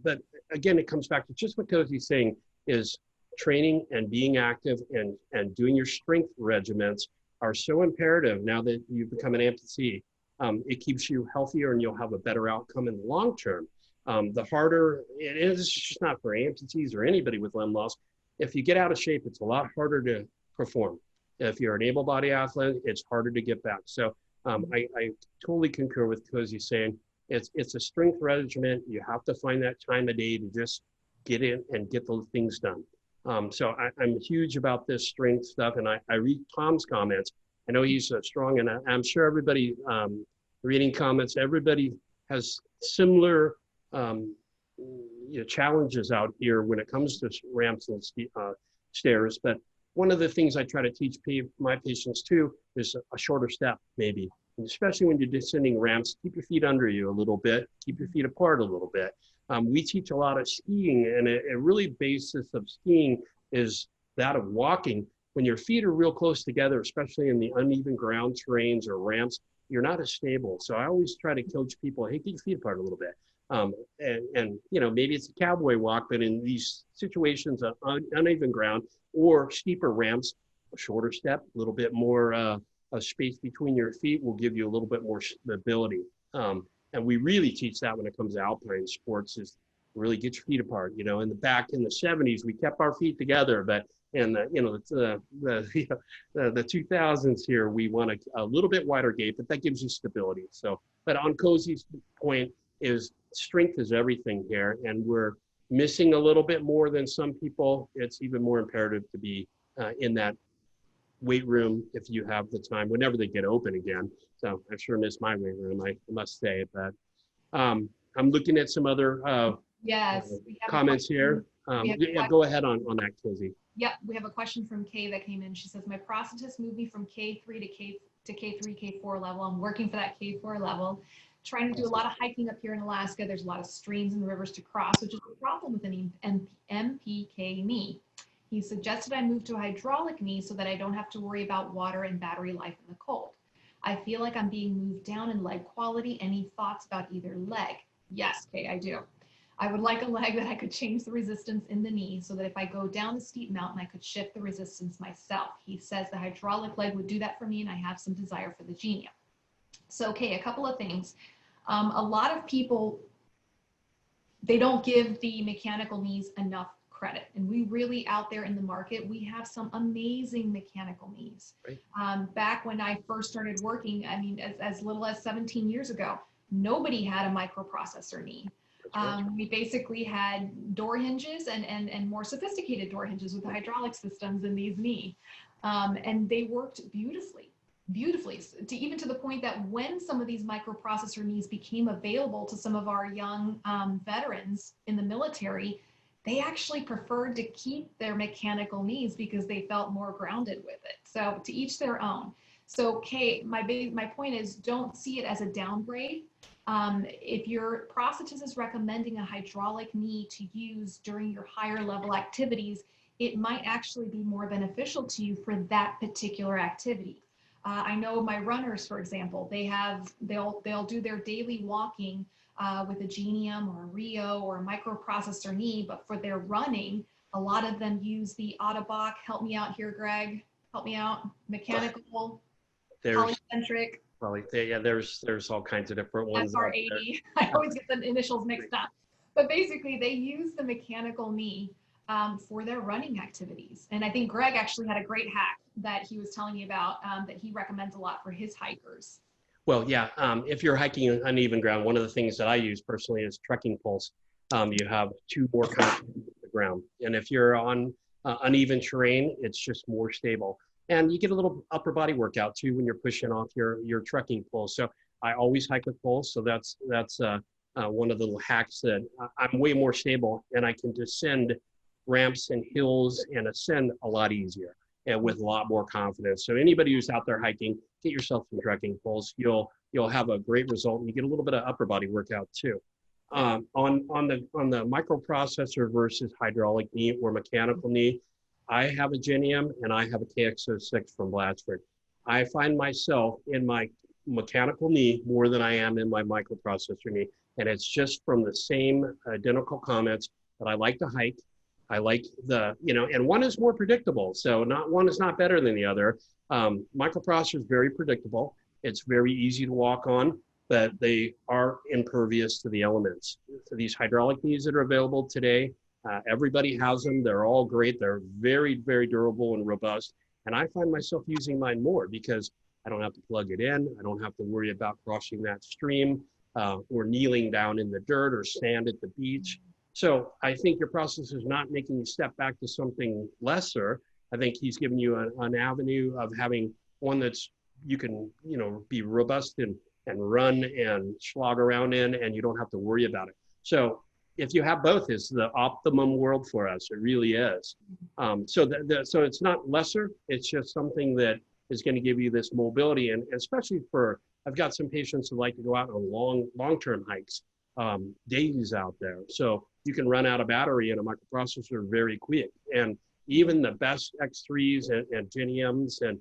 but again, it comes back to just what Cosi's saying is training and being active and doing your strength regimens are so imperative now that you've become an amputee. It keeps you healthier and you'll have a better outcome in the long term. The harder, it is just not for amputees or anybody with limb loss. If you get out of shape, it's a lot harder to perform. If you're an able-bodied athlete, it's harder to get back. So I totally concur with Cosi saying it's a strength regimen. You have to find that time of day to just get in and get those things done. So I'm huge about this strength stuff, and I read Tom's comments. I know he's strong, and I'm sure everybody reading comments, everybody has similar challenges out here when it comes to ramps and stairs. But one of the things I try to teach my patients too is a shorter step, maybe, and especially when you're descending ramps. Keep your feet under you a little bit, keep your feet apart a little bit. We teach a lot of skiing, and a really basis of skiing is that of walking. When your feet are real close together, especially in the uneven ground terrains or ramps, you're not as stable. So I always try to coach people, hey, keep your feet apart a little bit. And maybe it's a cowboy walk, but in these situations of uneven ground or steeper ramps, a shorter step, a little bit more a space between your feet will give you a little bit more stability. And we really teach that when it comes to alpine sports, is really get your feet apart. In the 70s, we kept our feet together, but in the 2000s here, we want a little bit wider gait, but that gives you stability. So, but on Cosi's point is strength is everything here, and we're missing a little bit more than some people. It's even more imperative to be in that weight room if you have the time, whenever they get open again. So I sure miss my weight room, I must say. But I'm looking at some other comments here. Go ahead on that, Cosi. Yep, we have a question from Kay that came in. She says, my prosthetist moved me from K3 to K3, K4 level. I'm working for that K4 level. Trying to do a lot of hiking up here in Alaska. There's a lot of streams and rivers to cross, which is a problem with an MPK knee. He suggested I move to a hydraulic knee so that I don't have to worry about water and battery life in the cold. I feel like I'm being moved down in leg quality. Any thoughts about either leg? Yes, Kay, I do. I would like a leg that I could change the resistance in the knee so that if I go down the steep mountain, I could shift the resistance myself. He says the hydraulic leg would do that for me, and I have some desire for the Genia. So, okay, a couple of things. A lot of people, they don't give the mechanical knees enough credit. And we really out there in the market, we have some amazing mechanical knees. Right. Back when I first started working, I mean, as little as 17 years ago, nobody had a microprocessor knee. Right. We basically had door hinges and more sophisticated door hinges with hydraulic systems in these knee. And they worked beautifully, even to the point that when some of these microprocessor knees became available to some of our young veterans in the military, they actually preferred to keep their mechanical knees because they felt more grounded with it. So to each their own. So Kay, my point is, don't see it as a downgrade. If your prosthetist is recommending a hydraulic knee to use during your higher level activities, it might actually be more beneficial to you for that particular activity. I know my runners, for example, they'll do their daily walking with a Genium or a Rio or a microprocessor knee, but for their running, a lot of them use the Ottobock. Help me out here, Greg. Help me out. Mechanical, polycentric. Probably, yeah, there's all kinds of different ones out there. SR80. I always get the initials mixed up. But basically, they use the mechanical knee for their running activities. And I think Greg actually had a great hack that he was telling me about that he recommends a lot for his hikers. Well, yeah, if you're hiking uneven ground, one of the things that I use personally is trekking poles. You have two more contacts with the ground. And if you're on uneven terrain, it's just more stable. And you get a little upper body workout too when you're pushing off your trekking poles. So I always hike with poles. So that's one of the little hacks that I'm way more stable and I can descend ramps and hills and ascend a lot easier and with a lot more confidence. So anybody who's out there hiking, get yourself some trekking poles. You'll have a great result and you get a little bit of upper body workout too. On the microprocessor versus hydraulic knee or mechanical knee, I have a Genium and I have a KX06 from Blatchford. I find myself in my mechanical knee more than I am in my microprocessor knee. And it's just from the same identical comments that I like to hike. I like and one is more predictable. So one is not better than the other. Microprocessor is very predictable. It's very easy to walk on, but they are impervious to the elements. So these hydraulic knees that are available today, everybody has them. They're all great. They're very, very durable and robust. And I find myself using mine more because I don't have to plug it in. I don't have to worry about crossing that stream or kneeling down in the dirt or sand at the beach. So I think your process is not making you step back to something lesser. I think he's giving you an avenue of having one that's you can be robust and run and slog around in, and you don't have to worry about it. So if you have both, it's the optimum world for us. It really is. So it's not lesser. It's just something that is going to give you this mobility, and especially I've got some patients who like to go out on long-term hikes, days out there. So you can run out of battery in a microprocessor very quick. And even the best X3s and Geniums, and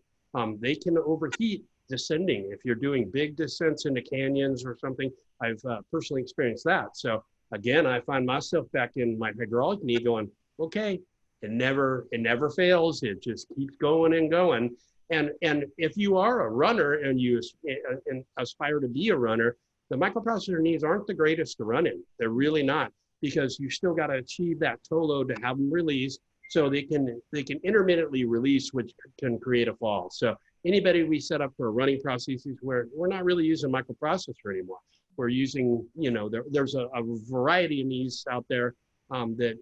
they can overheat descending. If you're doing big descents into canyons or something, I've personally experienced that. So again, I find myself back in my hydraulic knee going, okay, it never fails. It just keeps going and going. And if you are a runner and you aspire to be a runner, the microprocessor knees aren't the greatest to run in. They're really not, because you still got to achieve that toe load to have them release, so they can intermittently release, which can create a fall. So anybody we set up for running processes where we're not really using microprocessor anymore. We're using, there's a variety of knees out there that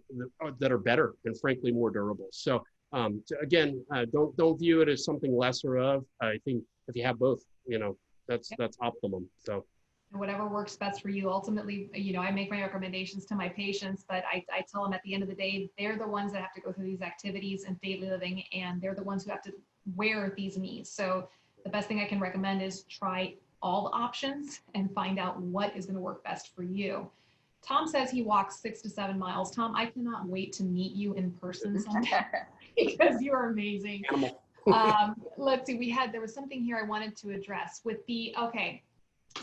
are better and frankly more durable. So again, don't view it as something lesser of. I think if you have both, that's optimum. So. Whatever works best for you. Ultimately, I make my recommendations to my patients, but I tell them at the end of the day, they're the ones that have to go through these activities and daily living, and they're the ones who have to wear these knees. So the best thing I can recommend is try all the options and find out what is going to work best for you. Tom says he walks 6 to 7 miles. Tom, I cannot wait to meet you in person someday because you are amazing. Let's see, there was something here I wanted to address with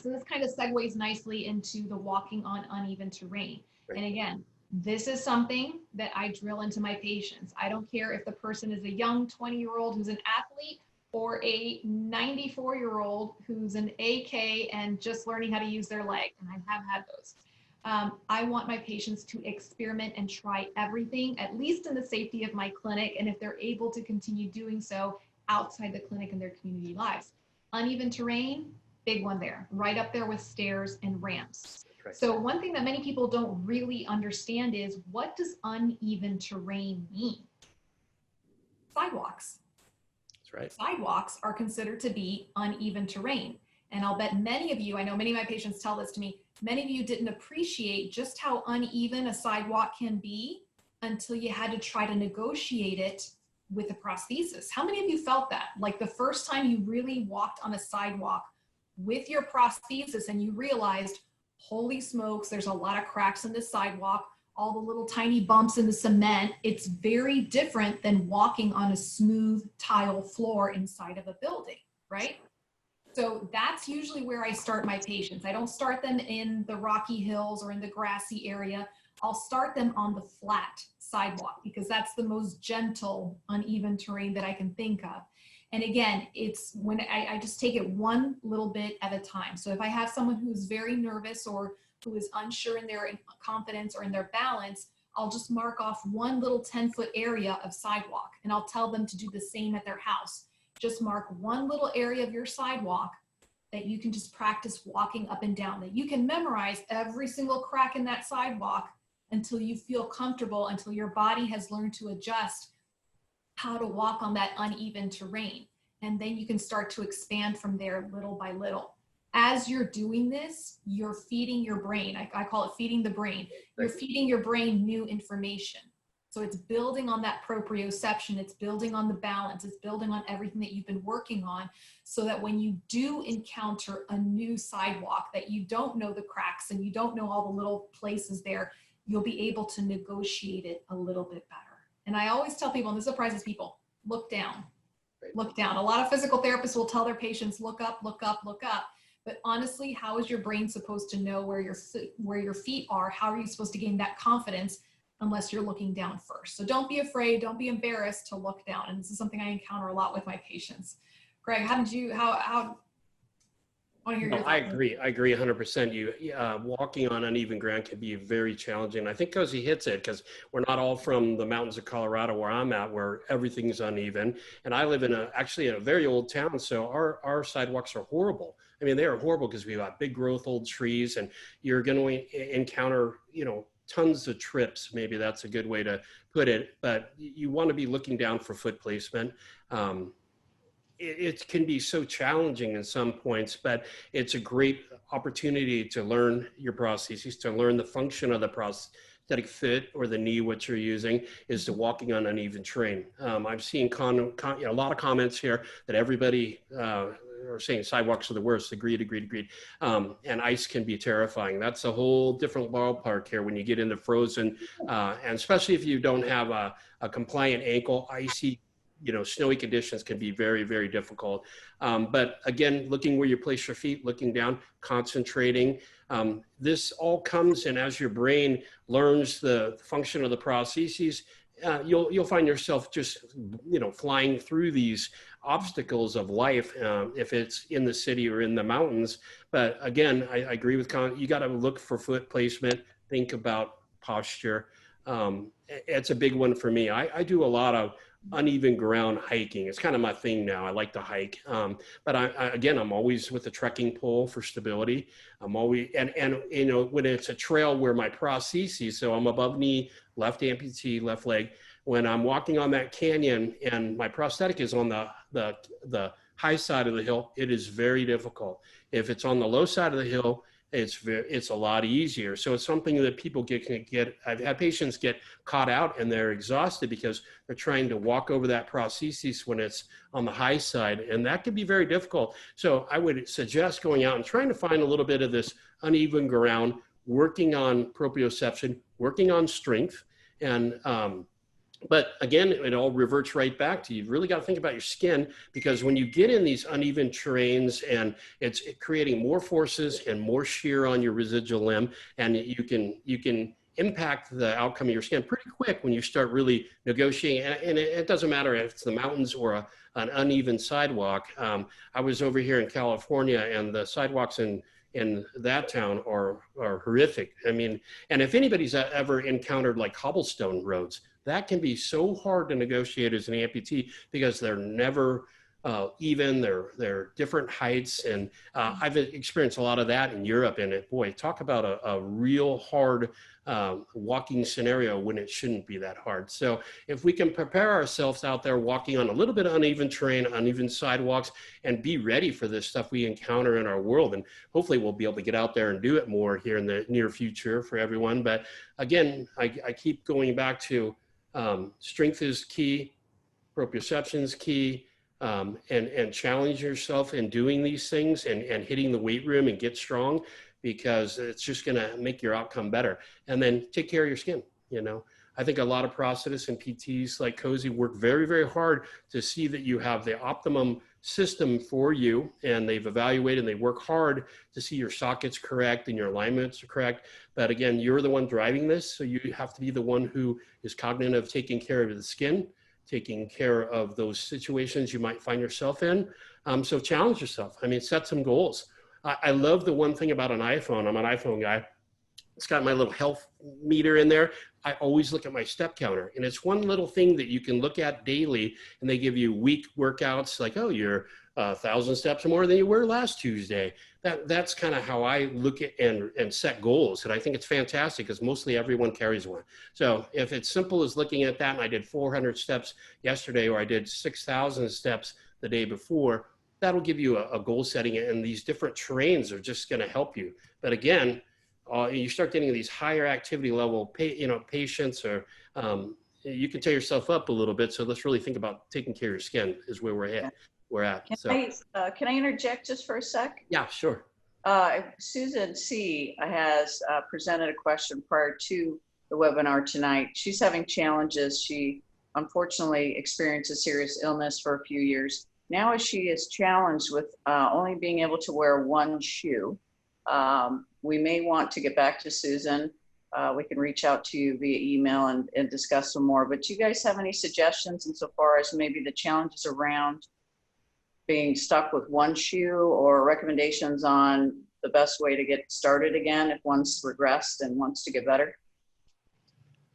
so this kind of segues nicely into the walking on uneven terrain. And again, this is something that I drill into my patients. I don't care if the person is a young 20-year-old who's an athlete or a 94-year-old who's an AK and just learning how to use their leg. And I have had those. I want my patients to experiment and try everything, at least in the safety of my clinic, and if they're able to continue doing so outside the clinic and their community lives. Uneven terrain, big one there, right up there with stairs and ramps. Right. So one thing that many people don't really understand is, what does uneven terrain mean? Sidewalks. That's right. Sidewalks are considered to be uneven terrain. And I'll bet many of you, I know many of my patients tell this to me, many of you didn't appreciate just how uneven a sidewalk can be until you had to try to negotiate it with a prosthesis. How many of you felt that? Like the first time you really walked on a sidewalk with your prosthesis and you realized, holy smokes, there's a lot of cracks in the sidewalk, all the little tiny bumps in the cement. It's very different than walking on a smooth tile floor inside of a building, right? So that's usually where I start my patients. I don't start them in the rocky hills or in the grassy area. I'll start them on the flat sidewalk because that's the most gentle, uneven terrain that I can think of. And again, it's when I just take it one little bit at a time. So if I have someone who's very nervous or who is unsure in their confidence or in their balance, I'll just mark off one little 10-foot area of sidewalk, and I'll tell them to do the same at their house. Just mark one little area of your sidewalk that you can just practice walking up and down, that you can memorize every single crack in that sidewalk until you feel comfortable, until your body has learned to adjust how to walk on that uneven terrain. And then you can start to expand from there little by little. As you're doing this, you're feeding your brain. I call it feeding the brain. You're feeding your brain new information. So it's building on that proprioception, it's building on the balance, it's building on everything that you've been working on, so that when you do encounter a new sidewalk that you don't know the cracks and you don't know all the little places there, you'll be able to negotiate it a little bit better. And I always tell people, and this surprises people, look down, look down. A lot of physical therapists will tell their patients, look up, look up, look up. But honestly, how is your brain supposed to know where your feet are? How are you supposed to gain that confidence unless you're looking down first? So don't be afraid, don't be embarrassed to look down. And this is something I encounter a lot with my patients. Greg, how I want to hear your thoughts. I agree 100%. Walking on uneven ground can be very challenging. I think Cosi hits it because we're not all from the mountains of Colorado where I'm at, where everything's uneven. And I live in actually in a very old town, so our sidewalks are horrible. I mean, they are horrible because we've got big growth, old trees, and you're going to encounter, tons of trips. Maybe that's a good way to put it, but you want to be looking down for foot placement. It can be so challenging in some points, but it's a great opportunity to learn your prostheses, to learn the function of the prosthetic foot or the knee, what you're using, is to walking on uneven terrain. I've seen a lot of comments here that everybody are saying sidewalks are the worst. Agreed. And ice can be terrifying. That's a whole different ballpark here when you get into frozen, and especially if you don't have a compliant ankle, icy, snowy conditions can be very, very difficult. But again, looking where you place your feet, looking down, concentrating. This all comes in as your brain learns the function of the prostheses. You'll find yourself just, flying through these obstacles of life, if it's in the city or in the mountains. But again, I agree with you got to look for foot placement, think about posture. It's a big one for me. I do a lot of uneven ground hiking. It's kind of my thing now. I like to hike. But I'm always with a trekking pole for stability. I'm always, and when it's a trail where my prostheses, so I'm above knee, left amputee, left leg, when I'm walking on that canyon and my prosthetic is on the high side of the hill, it is very difficult. If it's on the low side of the hill, it's a lot easier. So it's something that people get. I've had patients get caught out and they're exhausted because they're trying to walk over that prosthesis when it's on the high side, and that can be very difficult. So I would suggest going out and trying to find a little bit of this uneven ground, working on proprioception, working on strength, and but again, it all reverts right back to you've really got to think about your skin, because when you get in these uneven terrains and it's creating more forces and more shear on your residual limb, and you can impact the outcome of your skin pretty quick when you start really negotiating. And it doesn't matter if it's the mountains or an uneven sidewalk. I was over here in California, and the sidewalks in in that town are horrific. I mean, and if anybody's ever encountered like cobblestone roads, that can be so hard to negotiate as an amputee because they're never even, they're different heights. And I've experienced a lot of that in Europe, and boy, talk about a real hard walking scenario when it shouldn't be that hard. So if we can prepare ourselves out there walking on a little bit of uneven terrain, uneven sidewalks, and be ready for this stuff we encounter in our world, and hopefully we'll be able to get out there and do it more here in the near future for everyone. But again, I keep going back to strength is key, proprioception is key, and challenge yourself in doing these things and hitting the weight room and get strong, because it's just going to make your outcome better. And then take care of your skin. You know, I think a lot of prosthetists and PTs like Cosi work very, very hard to see that you have the optimum system for you, and they've evaluated and they work hard to see your sockets correct and your alignments are correct. But again, you're the one driving this, so you have to be the one who is cognizant of taking care of the skin, taking care of those situations you might find yourself in. So challenge yourself. I mean, set some goals. I love the one thing about an iPhone. I'm an iPhone guy. It's got my little health meter in there. I always look at my step counter, and it's one little thing that you can look at daily, and they give you week workouts like, oh, you're 1,000 steps more than you were last Tuesday. That's kind of how I look at and set goals. And I think it's fantastic because mostly everyone carries one. So if it's simple as looking at that, and I did 400 steps yesterday, or I did 6,000 steps the day before, that'll give you a goal setting, and these different terrains are just going to help you. But again, you start getting these higher activity level patients, or you can tear yourself up a little bit. So let's really think about taking care of your skin is where we're at. Can I interject just for a sec? Yeah, sure. Susan C. has presented a question prior to the webinar tonight. She's having challenges. She unfortunately experienced a serious illness for a few years. Now, as she is challenged with only being able to wear one shoe, we may want to get back to Susan. We can reach out to you via email and discuss some more. But do you guys have any suggestions insofar as maybe the challenges around being stuck with one shoe, or recommendations on the best way to get started again if one's regressed and wants to get better?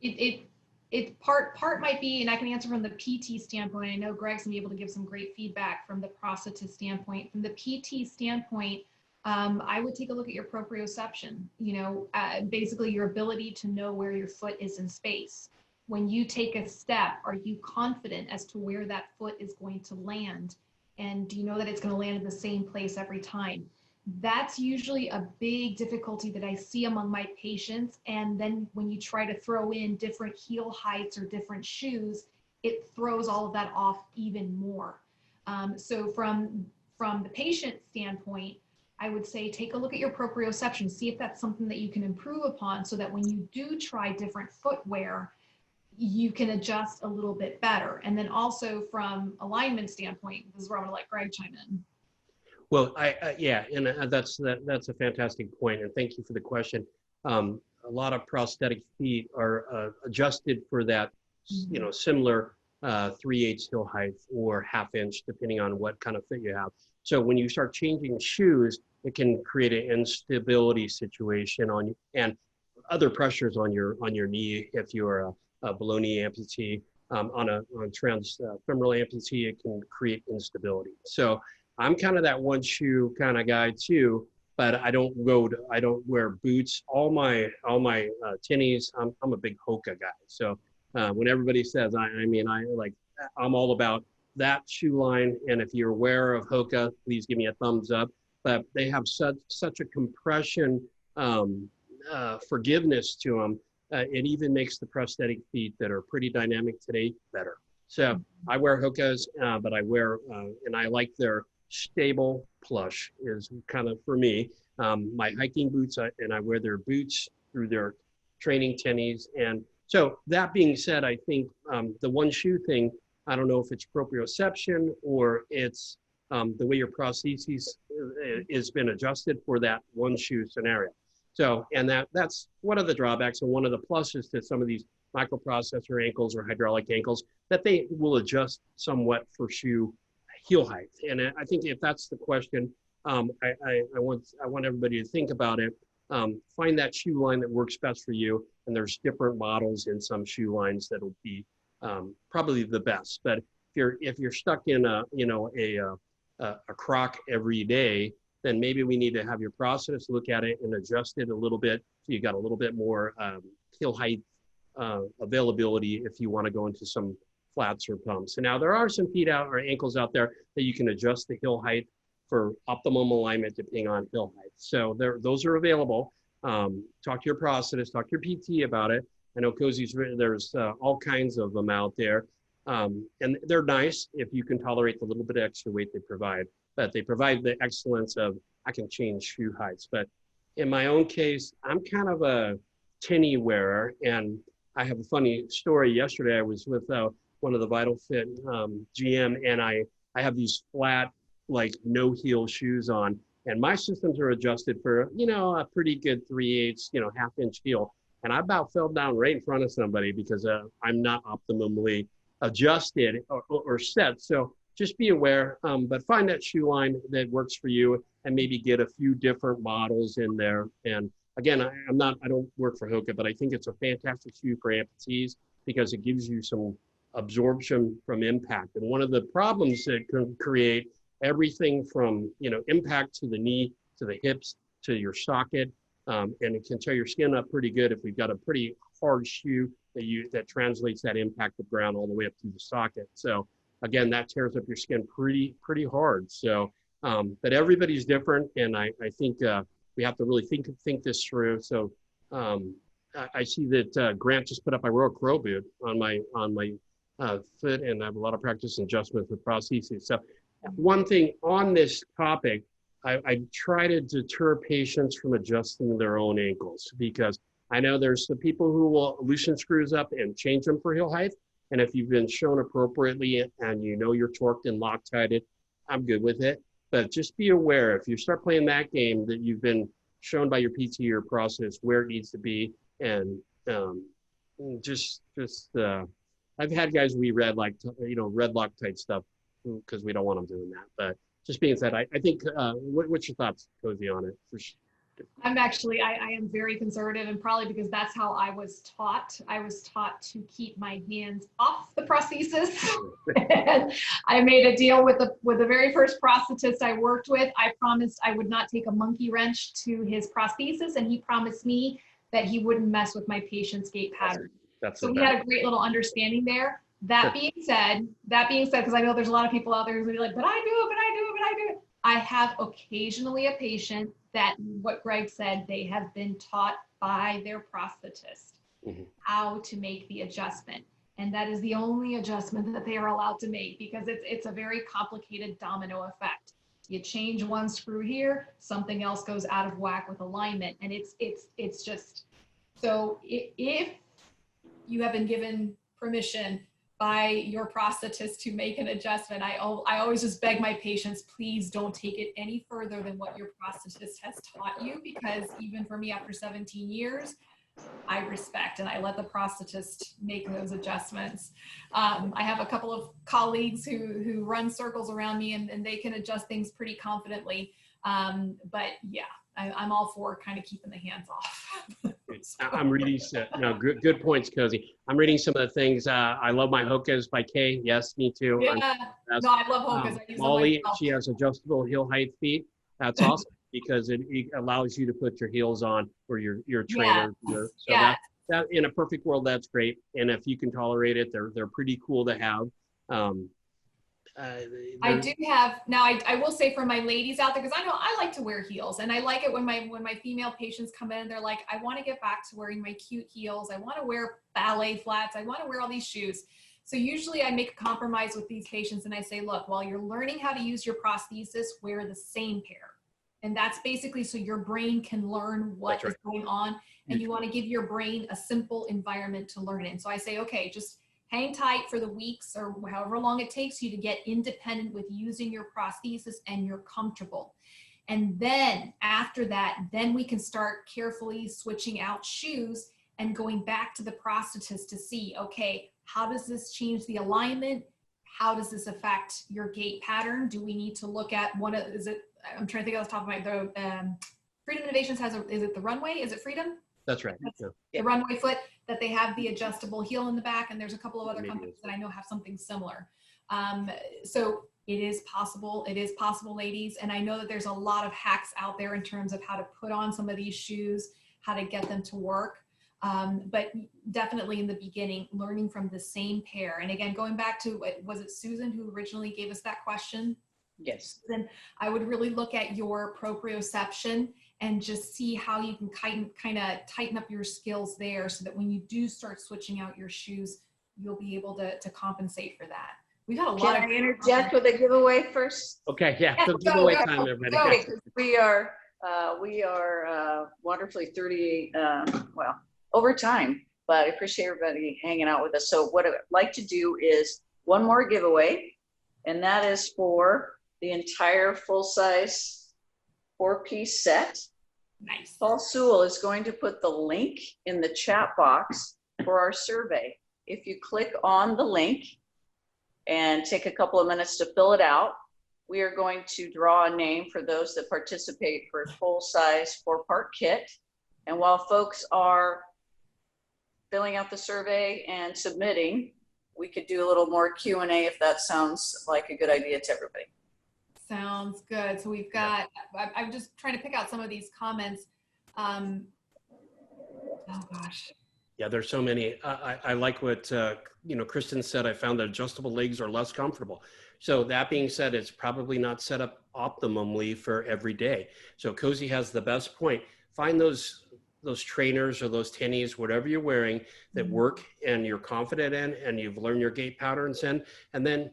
It part might be, and I can answer from the PT standpoint. I know Greg's gonna be able to give some great feedback from the prosthetist standpoint. From the PT standpoint, I would take a look at your proprioception. You know, basically your ability to know where your foot is in space. When you take a step, are you confident as to where that foot is going to land? And do you know that it's going to land in the same place every time? That's usually a big difficulty that I see among my patients. And then when you try to throw in different heel heights or different shoes, it throws all of that off even more. So from the patient standpoint, I would say take a look at your proprioception, see if that's something that you can improve upon, so that when you do try different footwear, you can adjust a little bit better. And then also from alignment standpoint, this is where I'm gonna let Greg chime in. Well, yeah, and that's a fantastic point, and thank you for the question. A lot of prosthetic feet are adjusted for that, you know, similar 3/8 heel height or 1/2 inch, depending on what kind of fit you have. So when you start changing shoes, it can create an instability situation on you, and other pressures on your knee if you're a below knee amputee. On transfemoral amputee, it can create instability. So I'm kind of that one shoe kind of guy too, but I don't wear boots. All my tinnies, I'm a big Hoka guy. So when everybody says, I'm all about that shoe line. And if you're aware of Hoka, please give me a thumbs up. But they have such a compression forgiveness to them. It even makes the prosthetic feet that are pretty dynamic today better. So I wear Hokas, but I wear, and I like their stable plush is kind of for me. My hiking boots, and I wear their boots through their training tennies. And so that being said, I think the one shoe thing, I don't know if it's proprioception or it's the way your prosthesis has been adjusted for that one shoe scenario. So, and that's one of the drawbacks and one of the pluses to some of these microprocessor ankles or hydraulic ankles, that they will adjust somewhat for shoe heel height. And I think if that's the question, I want everybody to think about it. Find that shoe line that works best for you. And there's different models in some shoe lines that'll be probably the best. But if you're stuck in a croc every day, then maybe we need to have your prosthetist look at it and adjust it a little bit so you got a little bit more heel height availability if you want to go into some flats or pumps. And now there are some feet out or ankles out there that you can adjust the heel height for optimum alignment depending on heel height. So those are available. Talk to your prosthetist, talk to your PT about it. I know Cosi's, there's all kinds of them out there. And they're nice if you can tolerate the little bit of extra weight they provide, but they provide the excellence of, I can change shoe heights. But in my own case, I'm kind of a tinny wearer, and I have a funny story. Yesterday, I was with one of the VitalFit GM, and I have these flat, like no heel shoes on, and my systems are adjusted for, a pretty good 3/8, half-inch heel. And I about fell down right in front of somebody because I'm not optimally adjusted or set. So just be aware, but find that shoe line that works for you and maybe get a few different models in there. And again, I don't work for Hoka, but I think it's a fantastic shoe for amputees because it gives you some absorption from impact. And one of the problems that can create everything from, impact to the knee, to the hips, to your socket, and it can tear your skin up pretty good if we've got a pretty hard shoe that translates that impact of ground all the way up through the socket. So again, that tears up your skin pretty hard. So, but everybody's different, and I think we have to really think this through. So I see that Grant just put up my Royal Crow boot on my foot, and I have a lot of practice and adjustments with prostheses. So one thing on this topic, I try to deter patients from adjusting their own ankles because I know there's the people who will loosen screws up and change them for heel height. And if you've been shown appropriately and you're torqued and Loctited, I'm good with it. But just be aware, if you start playing that game, that you've been shown by your PT or process where it needs to be. And I've had guys reread red Loctite stuff because we don't want them doing that. But just being said, I think, what's your thoughts, Cosi, on it? I am very conservative, and probably because that's how I was taught. I was taught to keep my hands off the prosthesis. And I made a deal with the very first prosthetist I worked with. I promised I would not take a monkey wrench to his prosthesis, and he promised me that he wouldn't mess with my patient's gait pattern. So we had a great little understanding there. That being said, because I know there's a lot of people out there who's gonna be like, but I do it. I have occasionally a patient that, what Greg said, they have been taught by their prosthetist how to make the adjustment. And that is the only adjustment that they are allowed to make because it's a very complicated domino effect. You change one screw here, something else goes out of whack with alignment. And it's just, so if you have been given permission by your prosthetist to make an adjustment, I always just beg my patients, please don't take it any further than what your prosthetist has taught you, because even for me after 17 years, I respect and I let the prosthetist make those adjustments. I have a couple of colleagues who run circles around me and they can adjust things pretty confidently. But yeah, I'm all for kind of keeping the hands off. I'm reading, good points, Cosi. I'm reading some of the things. I love my Hokas by Kay. Yes, me too. Yeah, no, I love Hokas. I use Molly, them myself. she has adjustable heel height feet. That's awesome because it allows you to put your heels on where your trainer. So that in a perfect world, that's great. And if you can tolerate it, they're pretty cool to have. I do have, now I will say for my ladies out there, because I know I like to wear heels and I like it when my female patients come in, they're like, I want to get back to wearing my cute heels. I want to wear ballet flats. I want to wear all these shoes. So usually I make a compromise with these patients and I say, look, while you're learning how to use your prosthesis, wear the same pair. And that's basically so your brain can learn what is going on, and you want to give your brain a simple environment to learn in. So I say, okay, just hang tight for the weeks or however long it takes you to get independent with using your prosthesis and you're comfortable. And then after that, then we can start carefully switching out shoes and going back to the prosthetist to see, okay, how does this change the alignment? How does this affect your gait pattern? Do we need to look at is it I'm trying to think off the top of my throat. Freedom Innovations has is it the Runway? Is it Freedom? That's right. That's Yeah. the Runway foot, that they have the adjustable heel in the back, and there's a couple of other Maybe companies that I know have something similar. So it is possible, ladies. And I know that there's a lot of hacks out there in terms of how to put on some of these shoes, how to get them to work. But definitely in the beginning, learning from the same pair. And again, going back to, was it Susan who originally gave us that question? Yes. Then I would really look at your proprioception and just see how you can kind of tighten up your skills there, so that when you do start switching out your shoes, you'll be able to compensate for that. We've had a lot of— Can I interject with a giveaway first? Okay, yeah. Yeah, So go, giveaway go, time, everybody. go. Okay, 'cause we are wonderfully 30, well, over time, but I appreciate everybody hanging out with us. So what I'd like to do is one more giveaway, and that is for the entire full-size 4-piece set. Nice. Paul Sewell is going to put the link in the chat box for our survey. If you click on the link and take a couple of minutes to fill it out, we are going to draw a name for those that participate for a full-size 4-part kit. And while folks are filling out the survey and submitting, we could do a little more Q&A if that sounds like a good idea to everybody. Sounds good. So we've got, I'm just trying to pick out some of these comments. Oh gosh. Yeah, there's so many. I like what Kristen said. I found that adjustable legs are less comfortable. So that being said, it's probably not set up optimally for every day. So Cosi has the best point. Find those trainers or those tennies, whatever you're wearing, that work and you're confident in, and you've learned your gait patterns in, and then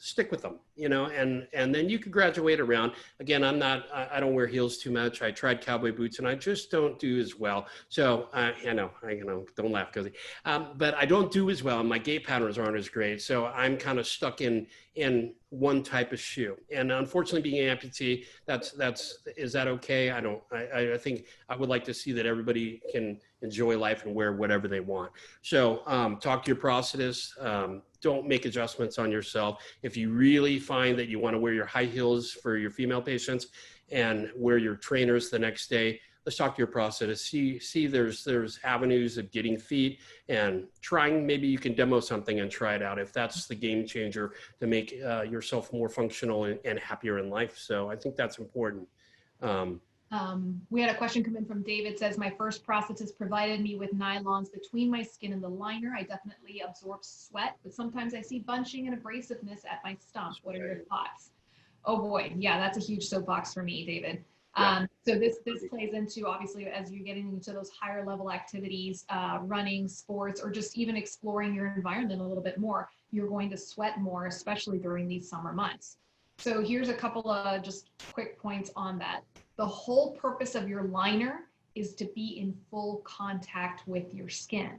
stick with them, and then you could graduate around. Again, I don't wear heels too much. I tried cowboy boots and I just don't do as well. So I don't laugh, Cosi. But I don't do as well. My gait patterns aren't as great. So I'm kind of stuck in one type of shoe. And unfortunately, being an amputee, is that okay? I think I would like to see that everybody can enjoy life and wear whatever they want. So talk to your prosthetist. Don't make adjustments on yourself. If you really find that you want to wear your high heels for your female patients and wear your trainers the next day, let's talk to your prosthetist. See there's avenues of getting feet and trying. Maybe you can demo something and try it out if that's the game changer to make yourself more functional and happier in life. So I think that's important. We had a question come in from David. Says, my first prosthetist provided me with nylons between my skin and the liner. I definitely absorb sweat, but sometimes I see bunching and abrasiveness at my stump. What are your thoughts? Oh boy, yeah, that's a huge soapbox for me, David. Yeah. So this plays into, obviously, as you're getting into those higher level activities, running, sports, or just even exploring your environment a little bit more, you're going to sweat more, especially during these summer months. So here's a couple of just quick points on that. The whole purpose of your liner is to be in full contact with your skin.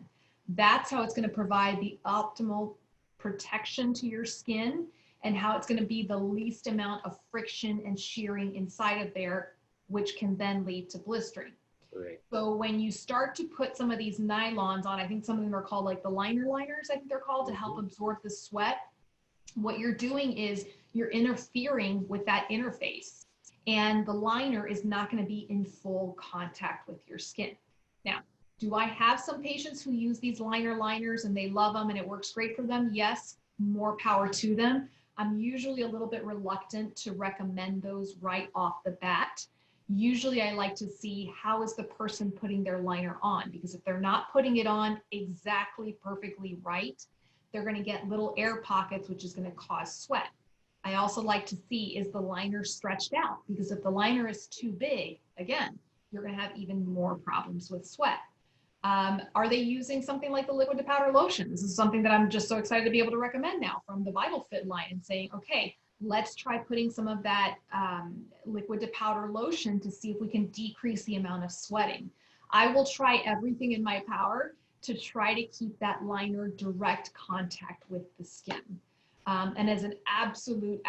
That's how it's going to provide the optimal protection to your skin, and how it's going to be the least amount of friction and shearing inside of there, which can then lead to blistering. Right. So when you start to put some of these nylons on, I think some of them are called like the liner liners, I think they're called, to help absorb the sweat. What you're doing is you're interfering with that interface, and the liner is not going to be in full contact with your skin. Now, do I have some patients who use these liners and they love them and it works great for them? Yes, more power to them. I'm usually a little bit reluctant to recommend those right off the bat. Usually I like to see how is the person putting their liner on, because if they're not putting it on exactly perfectly right, they're going to get little air pockets, which is going to cause sweat. I also like to see, is the liner stretched out? Because if the liner is too big, again, you're going to have even more problems with sweat. Are they using something like the liquid to powder lotion? This is something that I'm just so excited to be able to recommend now from the VitalFit line, and saying, okay, let's try putting some of that liquid to powder lotion to see if we can decrease the amount of sweating. I will try everything in my power to try to keep that liner direct contact with the skin. And as an absolute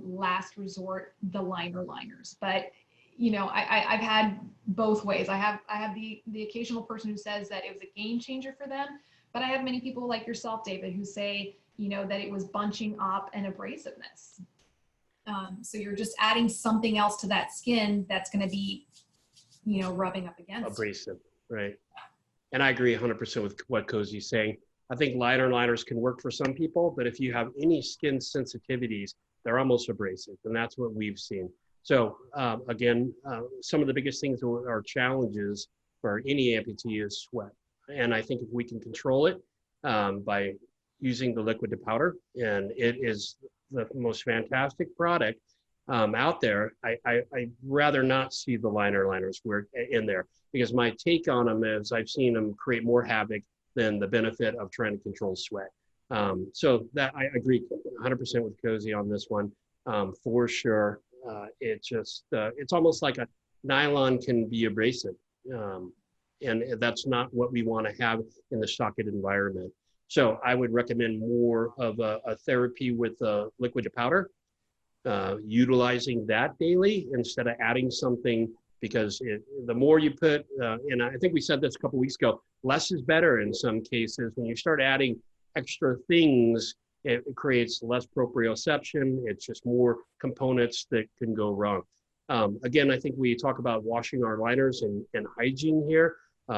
last resort, the liners. But you know, I've had both ways. I have the occasional person who says that it was a game changer for them, but I have many people like yourself, David, who say, you know, that it was bunching up and abrasiveness. So you're just adding something else to that skin that's going to be, you know, rubbing up against it. Abrasive, right? And I agree 100% with what Cosi's saying. I think liner liners can work for some people, but if you have any skin sensitivities, they're almost abrasive, and that's what we've seen. So again, some of the biggest things that are challenges for any amputee is sweat. And I think if we can control it by using the liquid to powder, and it is the most fantastic product out there, I'd rather not see the liners in there, because my take on them is I've seen them create more havoc than the benefit of trying to control sweat. So that I agree 100% with Cosi on this one, for sure. It's almost like a nylon can be abrasive. And that's not what we want to have in the socket environment. So I would recommend more of a therapy with liquid to powder, utilizing that daily instead of adding something, because the more you put, and I think we said this a couple weeks ago, less is better in some cases. When you start adding extra things, it creates less proprioception. It's just more components that can go wrong. Again, I think we talk about washing our liners and hygiene here.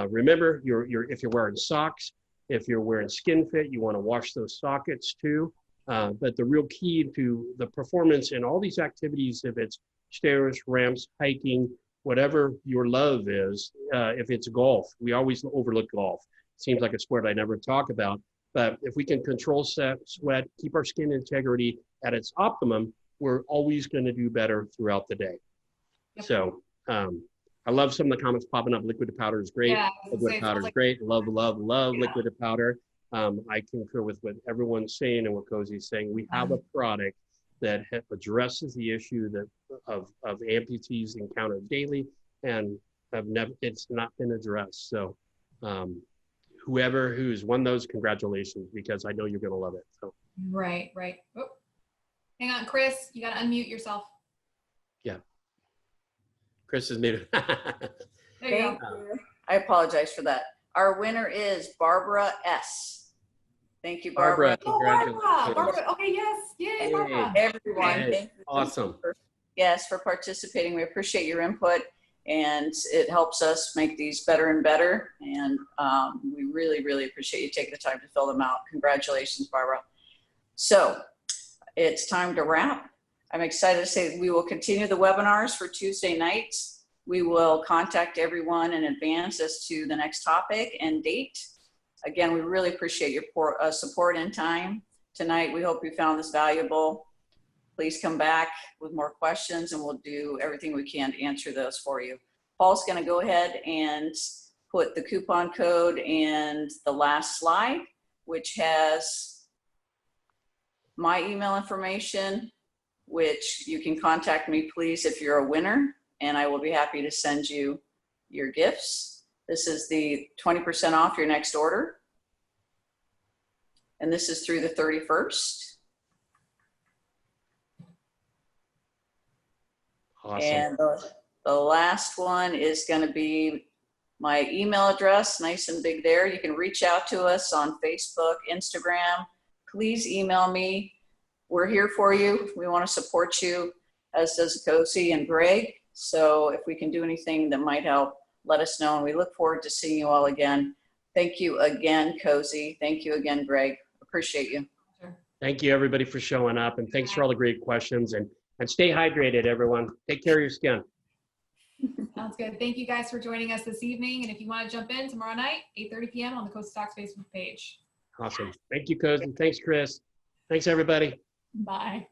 Remember, if you're wearing socks, if you're wearing skin fit, you want to wash those sockets too. But the real key to the performance in all these activities, if it's stairs, ramps, hiking, whatever your love is, if it's golf, we always overlook golf. It seems like a sport I never talk about. But if we can control sweat, keep our skin integrity at its optimum, we're always going to do better throughout the day. Yep. So I love some of the comments popping up. Liquid to powder is great. Yeah, Liquid to powder is great. Love liquid to powder. I concur with what everyone's saying and what Cosi's saying. We have a product that addresses the issue of amputees encounter daily, and it's not been addressed. So whoever who's won those, congratulations, because I know you're going to love it. So. Right. Oh. Hang on, Chris, you got to unmute yourself. Yeah. Chris is muted. There you go. I apologize for that. Our winner is Barbara S. Thank you, Barbara. Barbara. Okay, yes. Yay, Barbara. Everyone, Yay. thank you. Awesome. For participating. We appreciate your input, and it helps us make these better and better. And we really, really appreciate you taking the time to fill them out. Congratulations, Barbara. So it's time to wrap. I'm excited to say we will continue the webinars for Tuesday nights. We will contact everyone in advance as to the next topic and date. Again, we really appreciate your support and time tonight. We hope you found this valuable. Please come back with more questions, and we'll do everything we can to answer those for you. Paul's going to go ahead and put the coupon code and the last slide, which has my email information, which you can contact me, please, if you're a winner, and I will be happy to send you your gifts. This is the 20% off your next order. And this is through the 31st. Awesome. And the last one is going to be my email address, nice and big there. You can reach out to us on Facebook, Instagram. Please email me. We're here for you. We want to support you, as does Cosi and Greg. So if we can do anything that might help, let us know. And we look forward to seeing you all again. Thank you again, Cosi. Thank you again, Greg. Appreciate you. Thank you, everybody, for showing up. And thanks for all the great questions. And stay hydrated, everyone. Take care of your skin. Sounds good. Thank you guys for joining us this evening. And if you want to jump in tomorrow night, 8:30 p.m. on the Cosi Talks Facebook page. Awesome. Thank you, Cosi. Thanks, Chris. Thanks, everybody. Bye.